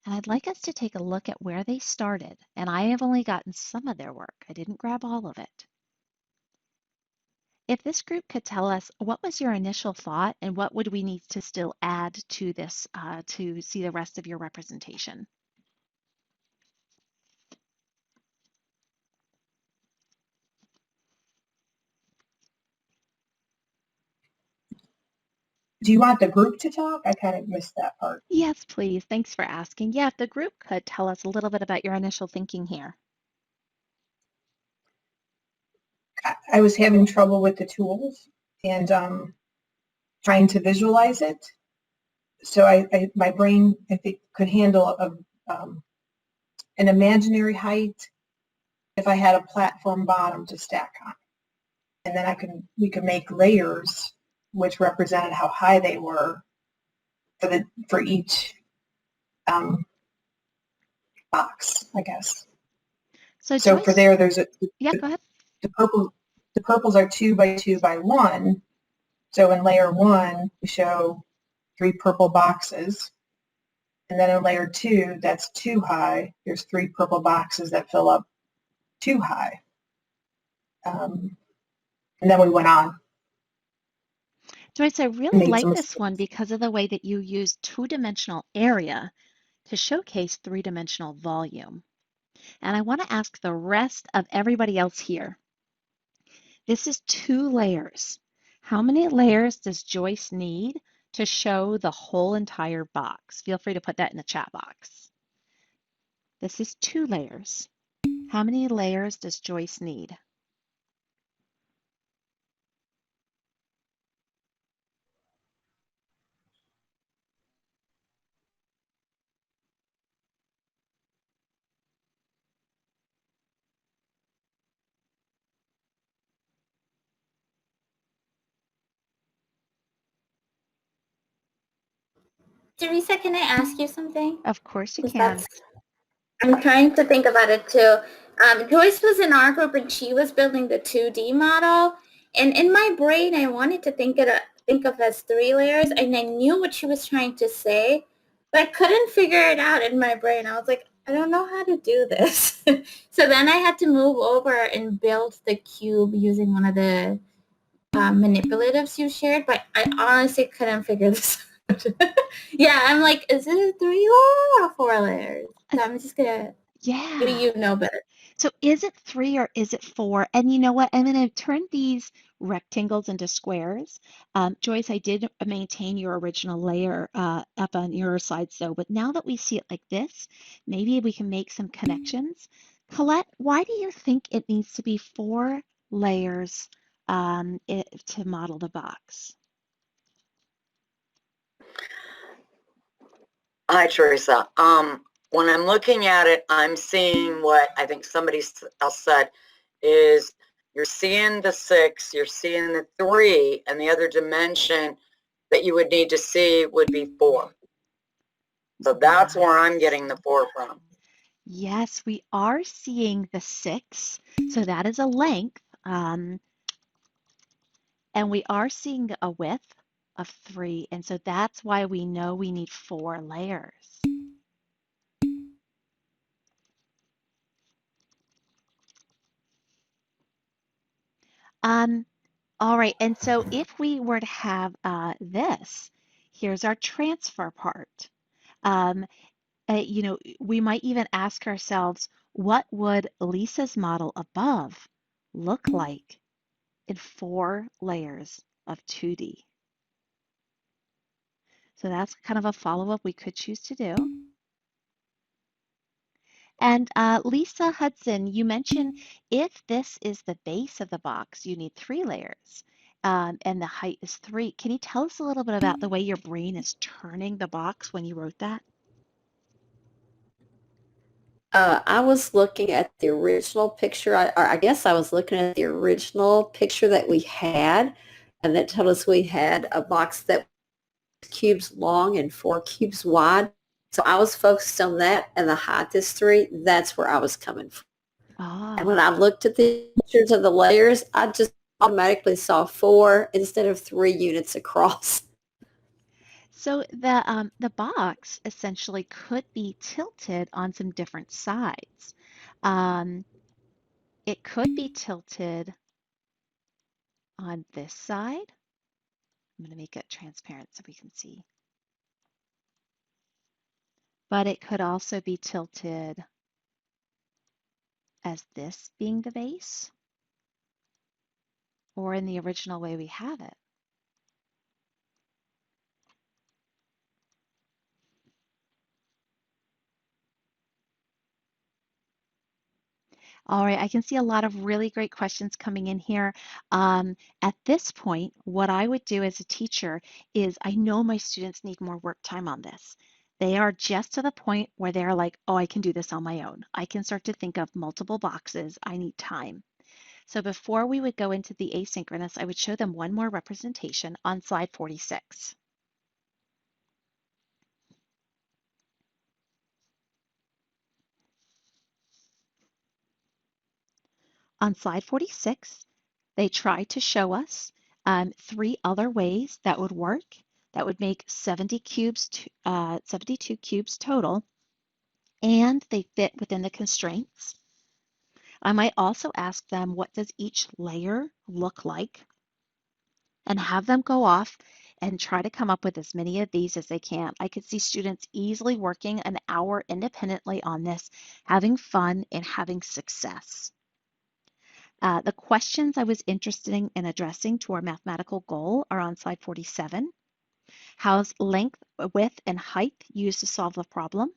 And I'd like us to take a look at where they started. And I have only gotten some of their work. I didn't grab all of it. If this group could tell us what was your initial thought and what would we need to still add to this to see the rest of your representation? Do you want the group to talk? I kind of missed that part. Yes, please. Thanks for asking. Yeah, if the group could tell us a little bit about your initial thinking here. I was having trouble with the tools, and trying to visualize it. So my brain, I think, could handle an imaginary height if I had a platform bottom to stack on. And then we could make layers which represented how high they were for each box, I guess. So So Joyce, for there, there's yeah, go ahead. the purples are 2 by 2 by 1. So in layer 1, we show 3 purple boxes. And then in layer 2, that's 2 high. There's 3 purple boxes that fill up 2 high. And then we went on Joyce, I and really made like some. this one because of the way that you use two-dimensional area to showcase three-dimensional volume. And I want to ask the rest of everybody else here. This is 2 layers. How many layers does Joyce need to show the whole entire box? Feel free to put that in the chat box. This is 2 layers. How many layers does Joyce need? Teresa, can I ask you something? Of course you 'Cause can. I'm trying to think about it too. Joyce was in our group and she was building the 2D model. And in my brain, I wanted to think of as 3 layers, and I knew what she was trying to say, but I couldn't figure it out in my brain. I was like, I don't know how to do this. So then I had to move over and build the cube using one of the manipulatives you shared, but I honestly couldn't figure this out. Yeah, I'm like, is it a 3 layer or 4 layers? So I'm just gonna, maybe Yeah. you know better. So is it 3 or is it 4? And you know what? I'm going to turn these rectangles into squares. Joyce, I did maintain your original layer up on your slides though, but now that we see it like this, maybe we can make some connections. Colette, why do you think it needs to be 4 layers to model the box? Hi, Teresa. When I'm looking at it, I'm seeing what I think somebody else said is you're seeing the 6, you're seeing the 3, and the other dimension that you would need to see would be 4. So that's where I'm getting the 4 from. Yes, we are seeing the 6. So that is a length. And we are seeing a width of 3, and so that's why we know we need 4 layers. All right, and so if we were to have this, here's our transfer part. We might even ask ourselves, what would Lisa's model above look like in 4 layers of 2D? So that's kind of a follow-up we could choose to do. And Lisa Hudson, you mentioned if this is the base of the box, you need 3 layers, and the height is 3. Can you tell us a little bit about the way your brain is turning the box when you wrote that? I was looking at the original picture, or I guess I was looking at the original picture that we had, and that told us we had a box that was cubes long and 4 cubes wide. So I was focused on that, and the height is 3. That's where I was coming from. And when I looked at the pictures of the layers, I just automatically saw 4 instead of 3 units across. So the box essentially could be tilted on some different sides. It could be tilted on this side. I'm going to make it transparent so we can see. But it could also be tilted as this being the base, or in the original way we have it. All right, I can see a lot of really great questions coming in here. At this point, what I would do as a teacher is I know my students need more work time on this. They are just to the point where they're like, oh, I can do this on my own. I can start to think of multiple boxes. I need time. So before we would go into the asynchronous, I would show them one more representation on slide 46. On slide 46, they tried to show us 3 other ways that would work that would make 70 cubes, 72 cubes total, and they fit within the constraints. I might also ask them, what does each layer look like? And have them go off and try to come up with as many of these as they can. I could see students easily working an hour independently on this, having fun and having success. The questions I was interested in addressing to our mathematical goal are on slide 47. How's length, width, and height used to solve the problem?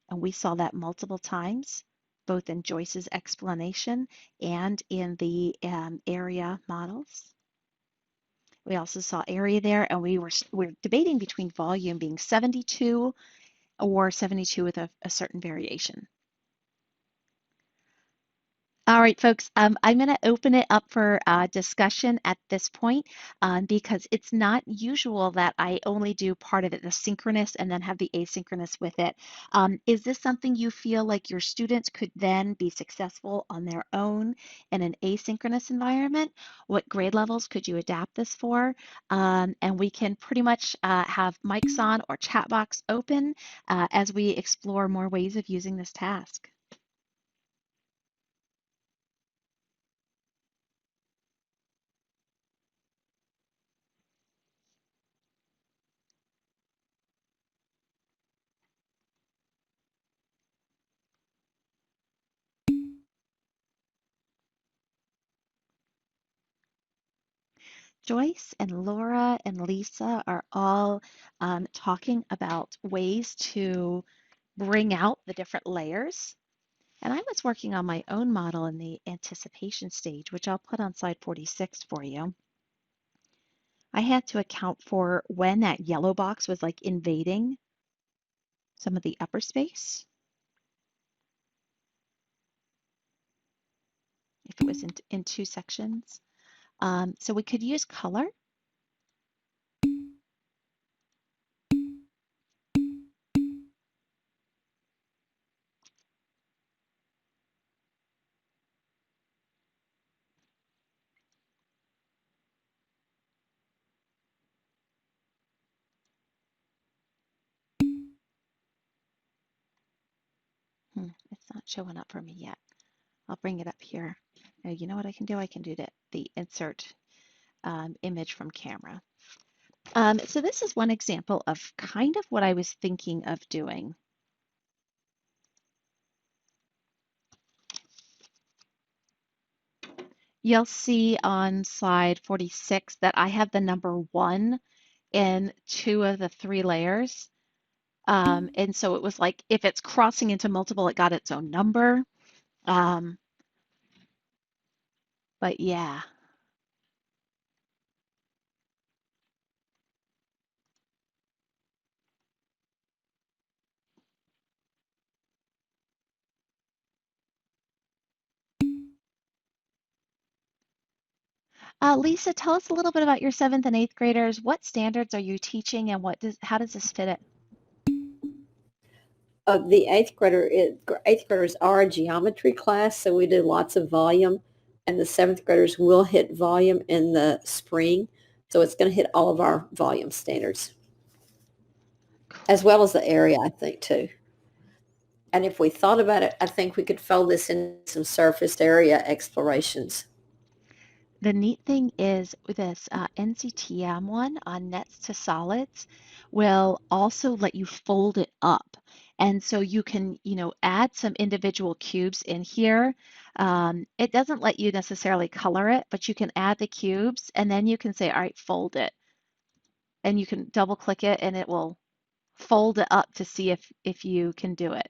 And we saw that multiple times, both in Joyce's explanation and in the area models. We also saw area there, and we were debating between volume being 72 or 72 with a certain variation. All right, folks, I'm going to open it up for discussion at this point because it's not usual that I only do part of it, the synchronous, and then have the asynchronous with it. Is this something you feel like your students could then be successful on their own in an asynchronous environment? What grade levels could you adapt this for? And we can pretty much have mics on or chat box open as we explore more ways of using this task. Joyce and Laura and Lisa are all talking about ways to bring out the different layers. And I was working on my own model in the anticipation stage, which I'll put on slide 46 for you. I had to account for when that yellow box was like invading some of the upper space. If it was in 2 sections. So we could use color. It's not showing up for me yet. I'll bring it up here. You know what I can do? I can do the insert image from camera. So this is one example of kind of what I was thinking of doing. You'll see on slide 46 that I have the number 1 in 2 of the 3 layers. And so it was like, if it's crossing into multiple, it got its own number. But yeah. Lisa, tell us a little bit about your 7th and 8th graders. What standards are you teaching and how does this fit it? The eighth graders are a geometry class, so we do lots of volume, and the 7th graders will hit volume in the spring, so it's going to hit all of our volume standards, as well as the area, I think, too. And if we thought about it, I think we could fold this in some surfaced area explorations. The neat thing is with this NCTM one on nets to solids will also let you fold it up. And so you can, add some individual cubes in here. It doesn't let you necessarily color it, but you can add the cubes and then you can say, all right, fold it. And you can double click it and it will fold it up to see if you can do it.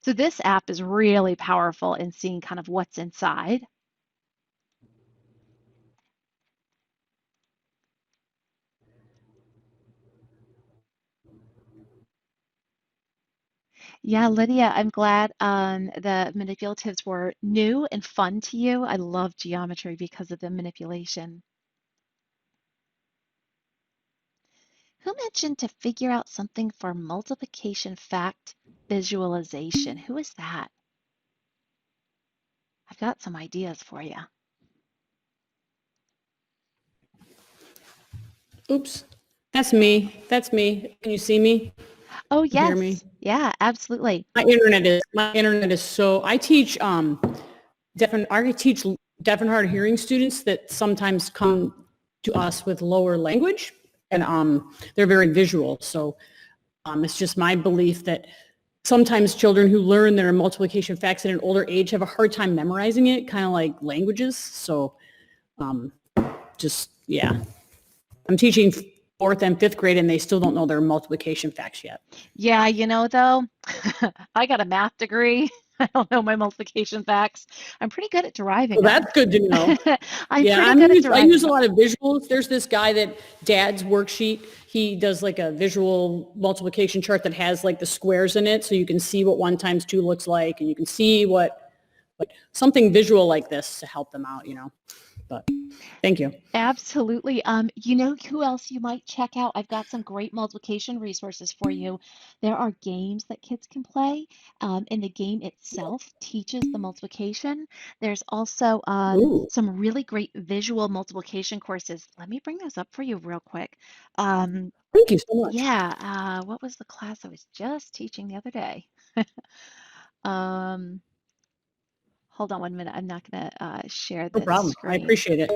So this app is really powerful in seeing kind of what's inside. Yeah, Lydia, I'm glad the manipulatives were new and fun to you. I love geometry because of the manipulation. Who mentioned to figure out something for multiplication fact visualization? Who is that? I've got some ideas for you. Oops. That's me. That's me. Can you see me? Oh, Hear me? yes. Yeah, absolutely. My internet is so, I teach deaf and hard of hearing students that sometimes come to us with lower language, and they're very visual. So it's just my belief that sometimes children who learn their multiplication facts at an older age have a hard time memorizing it, kind of like languages. So yeah. I'm teaching fourth and fifth grade and they still don't know their multiplication facts yet. Yeah, though, I got a math degree. I don't know my multiplication facts. I'm pretty good at deriving Well, them. that's good to know. I'm Yeah, pretty good at I deriving use a them. lot of visuals. There's this guy that Dad's worksheet, he does like a visual multiplication chart that has like the squares in it, so you can see what 1 times 2 looks like, and you can see what, like something visual like this to help them out, But thank you. Absolutely. You know who else you might check out? I've got some great multiplication resources for you. There are games that kids can play, and the game itself teaches the multiplication. There's also Ooh, some really great visual multiplication courses. Let me bring those up for you real quick. Um, thank you so much. yeah, what was the class I was just teaching the other day? Um, hold on 1 minute. I'm not going to share No the problem. I screen. appreciate it.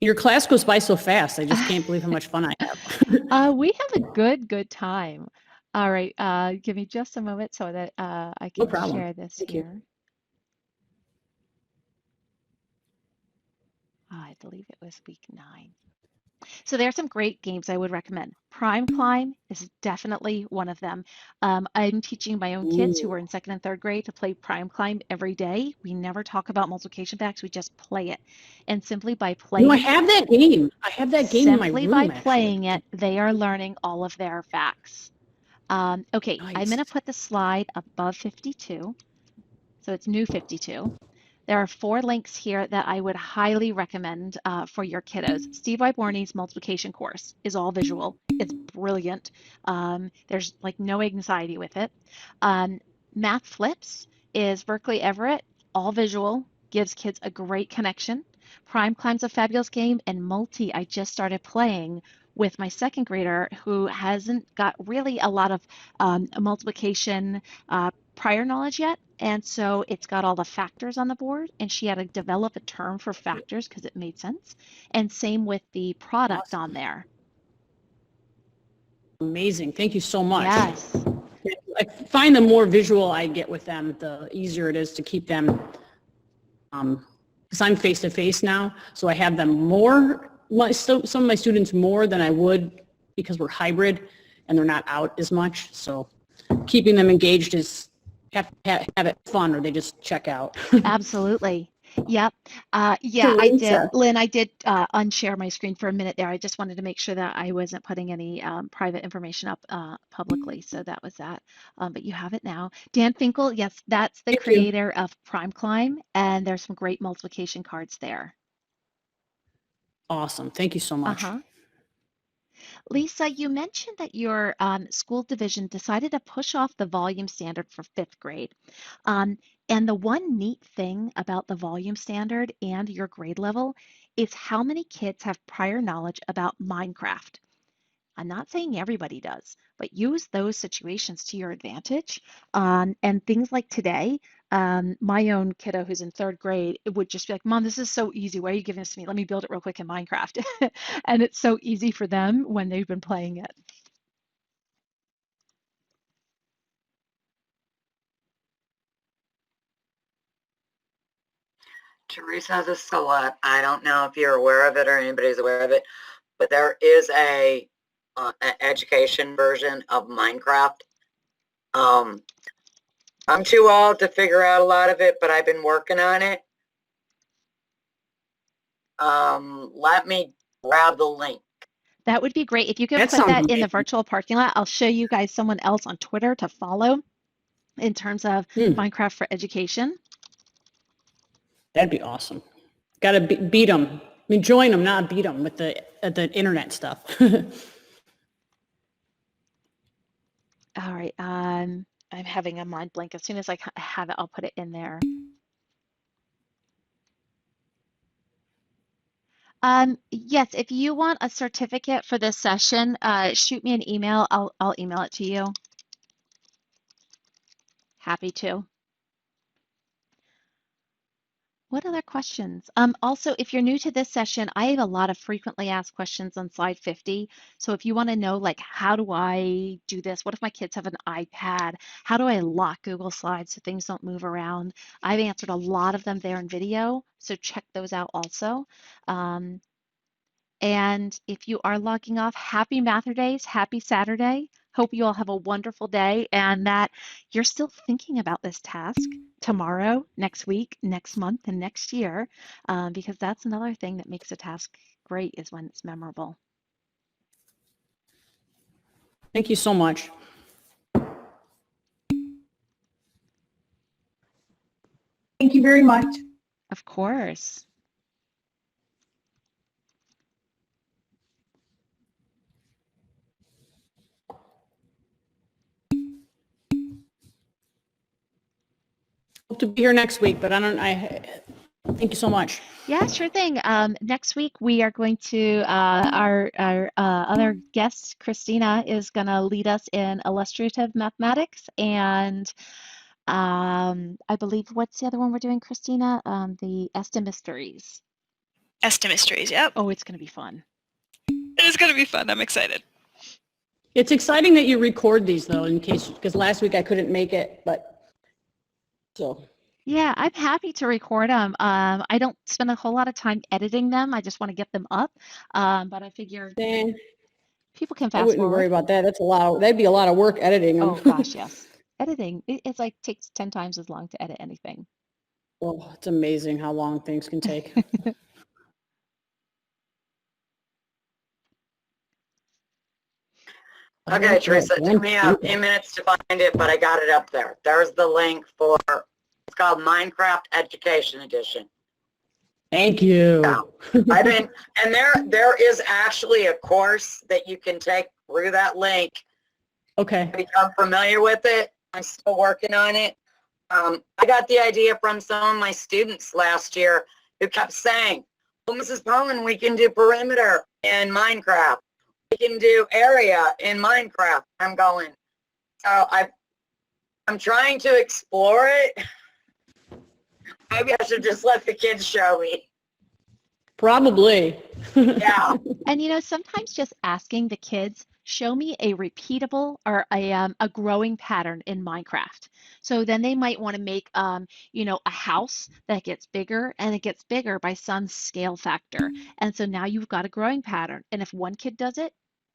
Your class goes by so fast. I just can't believe how much fun I have. We have a good time. All right, give me just a moment so that I No can problem. share this Thank you. here. I believe it was week 9. So there are some great games I would recommend. Prime Climb is definitely one of them. I'm teaching my own kids who Ooh. are in 2nd and 3rd grade to play Prime Climb every day. We never talk about multiplication facts, we just play it. And simply by I playing it, have that game. I have that game in my simply by room, actually. playing it, they are learning all of their facts. Okay, I'm going Nice. to put the slide above 52. So it's new 52. There are 4 links here that I would highly recommend for your kiddos. Steve Wyborney's multiplication course is all visual. It's brilliant. There's like no anxiety with it. Math Flips is Berkeley Everett, all visual, gives kids a great connection. Prime Climb's a fabulous game, and Multi I just started playing with my 2nd grader who hasn't got really a lot of multiplication prior knowledge yet. And so it's got all the factors on the board, and she had to develop a term for factors because it made sense. And same with the product on Awesome. there. Amazing. Thank you so much. Yes. I find the more visual I get with them, the easier it is to keep them, because I'm face-to-face now, so I have them more, some of my students more than I would because we're hybrid and they're not out as much. So keeping them engaged is, have it fun or they just check out. Absolutely. Yep. Yeah, I did. Teresa, Lynn, I did unshare my screen for a minute there. I just wanted to make sure that I wasn't putting any private information up publicly. So that was that. But you have it now. Dan Finkel, yes, that's the Thank you. creator of Prime Climb, and there's some great multiplication cards there. Awesome. Thank you so much. Uh-huh. Lisa, you mentioned that your school division decided to push off the volume standard for 5th grade. And the one neat thing about the volume standard and your grade level is how many kids have prior knowledge about Minecraft. I'm not saying everybody does, but use those situations to your advantage. And things like today, my own kiddo who's in 3rd grade, it would just be like, Mom, this is so easy. Why are you giving this to me? Let me build it real quick in Minecraft. And it's so easy for them when they've been playing it. Teresa, this is Colette. I don't know if you're aware of it or anybody's aware of it, but there is an education version of Minecraft. I'm too old to figure out a lot of it, but I've been working on it. Let me grab the link. That would be great. If you could That put sounds that in the amazing. virtual parking lot, I'll show you guys someone else on Twitter to follow in terms of Minecraft for education. That'd be awesome. Got to beat them. I mean, join them, not beat them with the internet stuff. All right. I'm having a mind blank. As soon as I have it, I'll put it in there. Yes, if you want a certificate for this session, shoot me an email. I'll email it to you. Happy to. What other questions? Also, if you're new to this session, I have a lot of frequently asked questions on slide 50. So if you want to know, like, how do I do this? What if my kids have an iPad? How do I lock Google Slides so things don't move around? I've answered a lot of them there in video, so check those out also. And if you are logging off, happy MATHurdays, happy Saturday. Hope you all have a wonderful day and that you're still thinking about this task tomorrow, next week, next month, and next year, because that's another thing that makes a task great is when it's memorable. Thank you so much. Thank you very much. Of course. Hope to be here next week, but thank you so much. Yeah, sure thing. Next week we are going to our other guest, Christina, is going to lead us in illustrative mathematics, and I believe what's the other one we're doing, Christina? The Estimysteries. Estimysteries, yep. Oh, it's going to be fun. It is going to be fun. I'm excited. It's exciting that you record these though, because last week I couldn't make it, but so. Yeah, I'm happy to record them. I don't spend a whole lot of time editing them. I just want to get them up. But I figured people can I fast wouldn't worry forward. about that. That'd be a lot of work editing them. Oh gosh, yes. Editing, it's like takes 10 times as long to edit anything. Oh, it's amazing how long things can take. Okay, Teresa, it took me a few minutes to find it, but I got it up there. There's the link for, it's called Minecraft Education Edition. Thank you. Yeah. And there is actually a course that you can take through that link. Okay. Become familiar with it. I'm still working on it. I got the idea from some of my students last year who kept saying, well, Mrs. Bowen, we can do perimeter in Minecraft. We can do area in Minecraft. I'm going. So I'm trying to explore it. Maybe I should just let the kids show me. Probably. Yeah. And you know, sometimes just asking the kids, show me a repeatable or a growing pattern in Minecraft. So then they might want to make, you know, a house that gets bigger and it gets bigger by some scale factor. And so now you've got a growing pattern. And if one kid does it,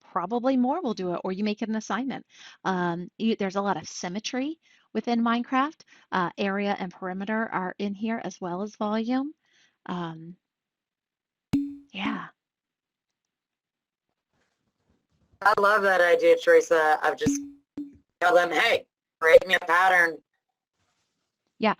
probably more will do it, or you make it an assignment. There's a lot of symmetry within Minecraft. Area and perimeter are in here as well as volume. Yeah. I love that idea, Teresa. I've just tell them, hey, create me a pattern. Yeah,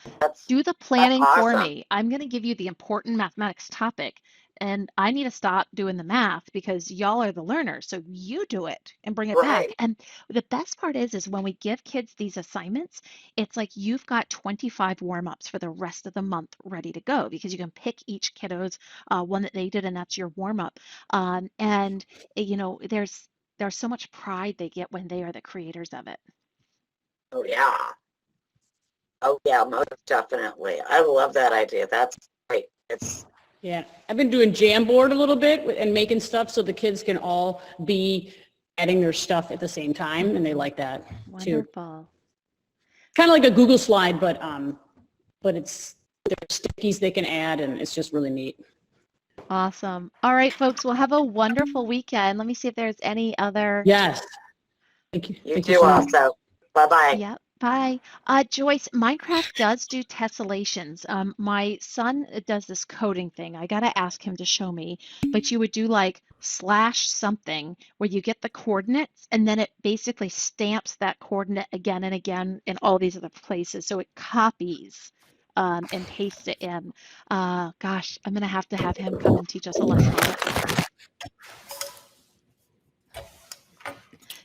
do the planning for me. I'm going to give you the important mathematics topic, and I need to stop doing the math because y'all are the learners. So you do it and bring it back. And the best part is when we give kids these assignments, it's like you've got 25 warm-ups for the rest of the month ready to go because you can pick each kiddo's one that they did, and that's your warm-up. And you know, there's so much pride they get when they are the creators of it. Oh yeah. Oh yeah, most definitely. I love that idea. That's great. Yeah, I've been doing Jamboard a little bit and making stuff so the kids can all be adding their stuff at the same time, and they like that too. Wonderful. Kind of like a Google slide, but there's stickies they can add, and it's just really neat. Awesome. All right, folks, we'll have a wonderful weekend. Let me see if there's any other. Yes. Thank you. You too also. Bye-bye. Yep. Bye. Joyce, Minecraft does do tessellations. My son does this coding thing. I gotta ask him to show me. But you would do like slash something where you get the coordinates and then it basically stamps that coordinate again and again in all these other places. So it copies and pastes it in. Gosh, I'm gonna have him come and teach us a lesson on it.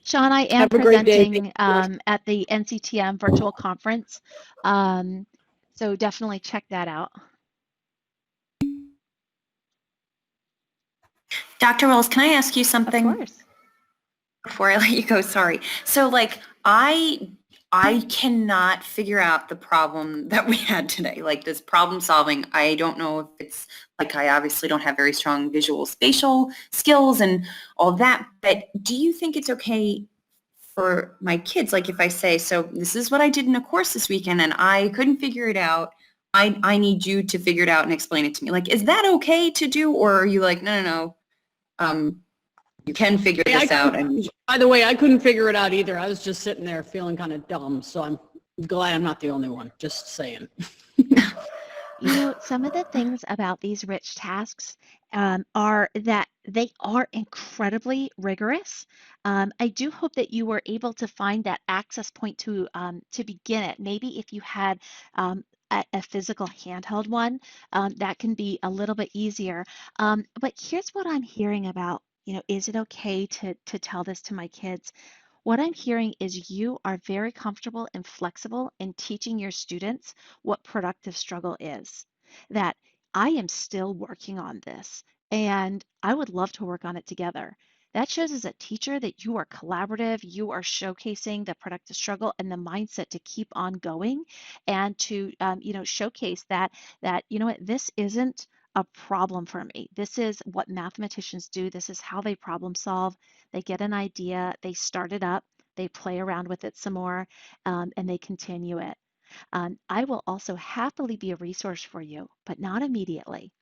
Sean, I am Have a great day. presenting at the NCTM virtual conference. So definitely check that out. Dr. Wells, can I ask you Of something course. before I let you go? Sorry. So like I cannot figure out the problem that we had today, like this problem solving. I don't know if it's like I obviously don't have very strong visual spatial skills and all that, but do you think it's okay for my kids, like if I say, so this is what I did in a course this weekend and I couldn't figure it out, I need you to figure it out and explain it to me. Like, is that okay to do, or are you like, no, you can figure this out? And By the way, I couldn't figure it out either. I was just sitting there feeling kind of dumb, so I'm glad I'm not the only one, just saying. You know, some of the things about these rich tasks are that they are incredibly rigorous. I do hope that you were able to find that access point to begin it. Maybe if you had a physical handheld one, that can be a little bit easier. But here's what I'm hearing about, you know, is it okay to tell this to my kids? What I'm hearing is you are very comfortable and flexible in teaching your students what productive struggle is. That I am still working on this and I would love to work on it together. That shows as a teacher that you are collaborative, you are showcasing the productive struggle and the mindset to keep on going and to you know, showcase that you know what, this isn't a problem for me. This is what mathematicians do. This is how they problem solve. They get an idea, they start it up, they play around with it some more, and they continue it. I will also happily be a resource for you, but not immediately.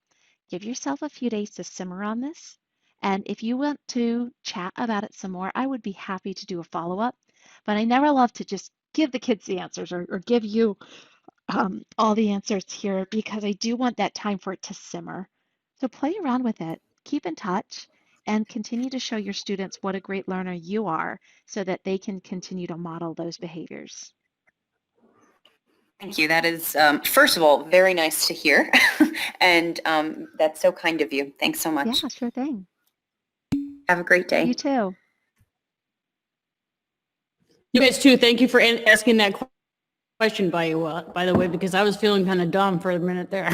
Give yourself a few days to simmer on this. And if you want to chat about it some more, I would be happy to do a follow-up. But I never love to just give the kids the answers or give you all the answers here because I do want that time for it to simmer. So play around with it, keep in touch, and continue to show your students what a great learner you are so that they can continue to model those behaviors. thank you. That is, first of all, very nice to hear. And that's so kind of you. Thanks so much. Yeah, sure thing. Have a great day. You too. You guys too. Thank you for asking that question, by the way, because I was feeling kind of dumb for a minute there.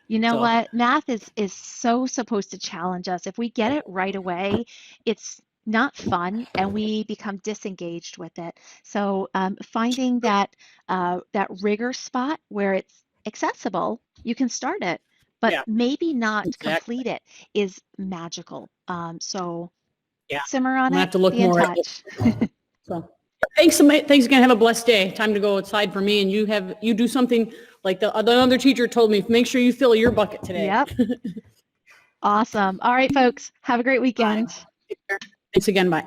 You know So- what? Math is so supposed to challenge us. If we get it right away, it's not fun and we become disengaged with it. So finding that that rigor spot where it's accessible, you can start it, but Yeah, maybe not exactly. complete it is magical. So Yeah, simmer I'm on gonna it, have to look be in more at touch. it. So thanks again. Have a blessed day. Time to go outside for me, and you do something like the other teacher told me. Make sure you fill your bucket today. Yep. Awesome. All right, folks. Have a great weekend. Thanks again. Bye.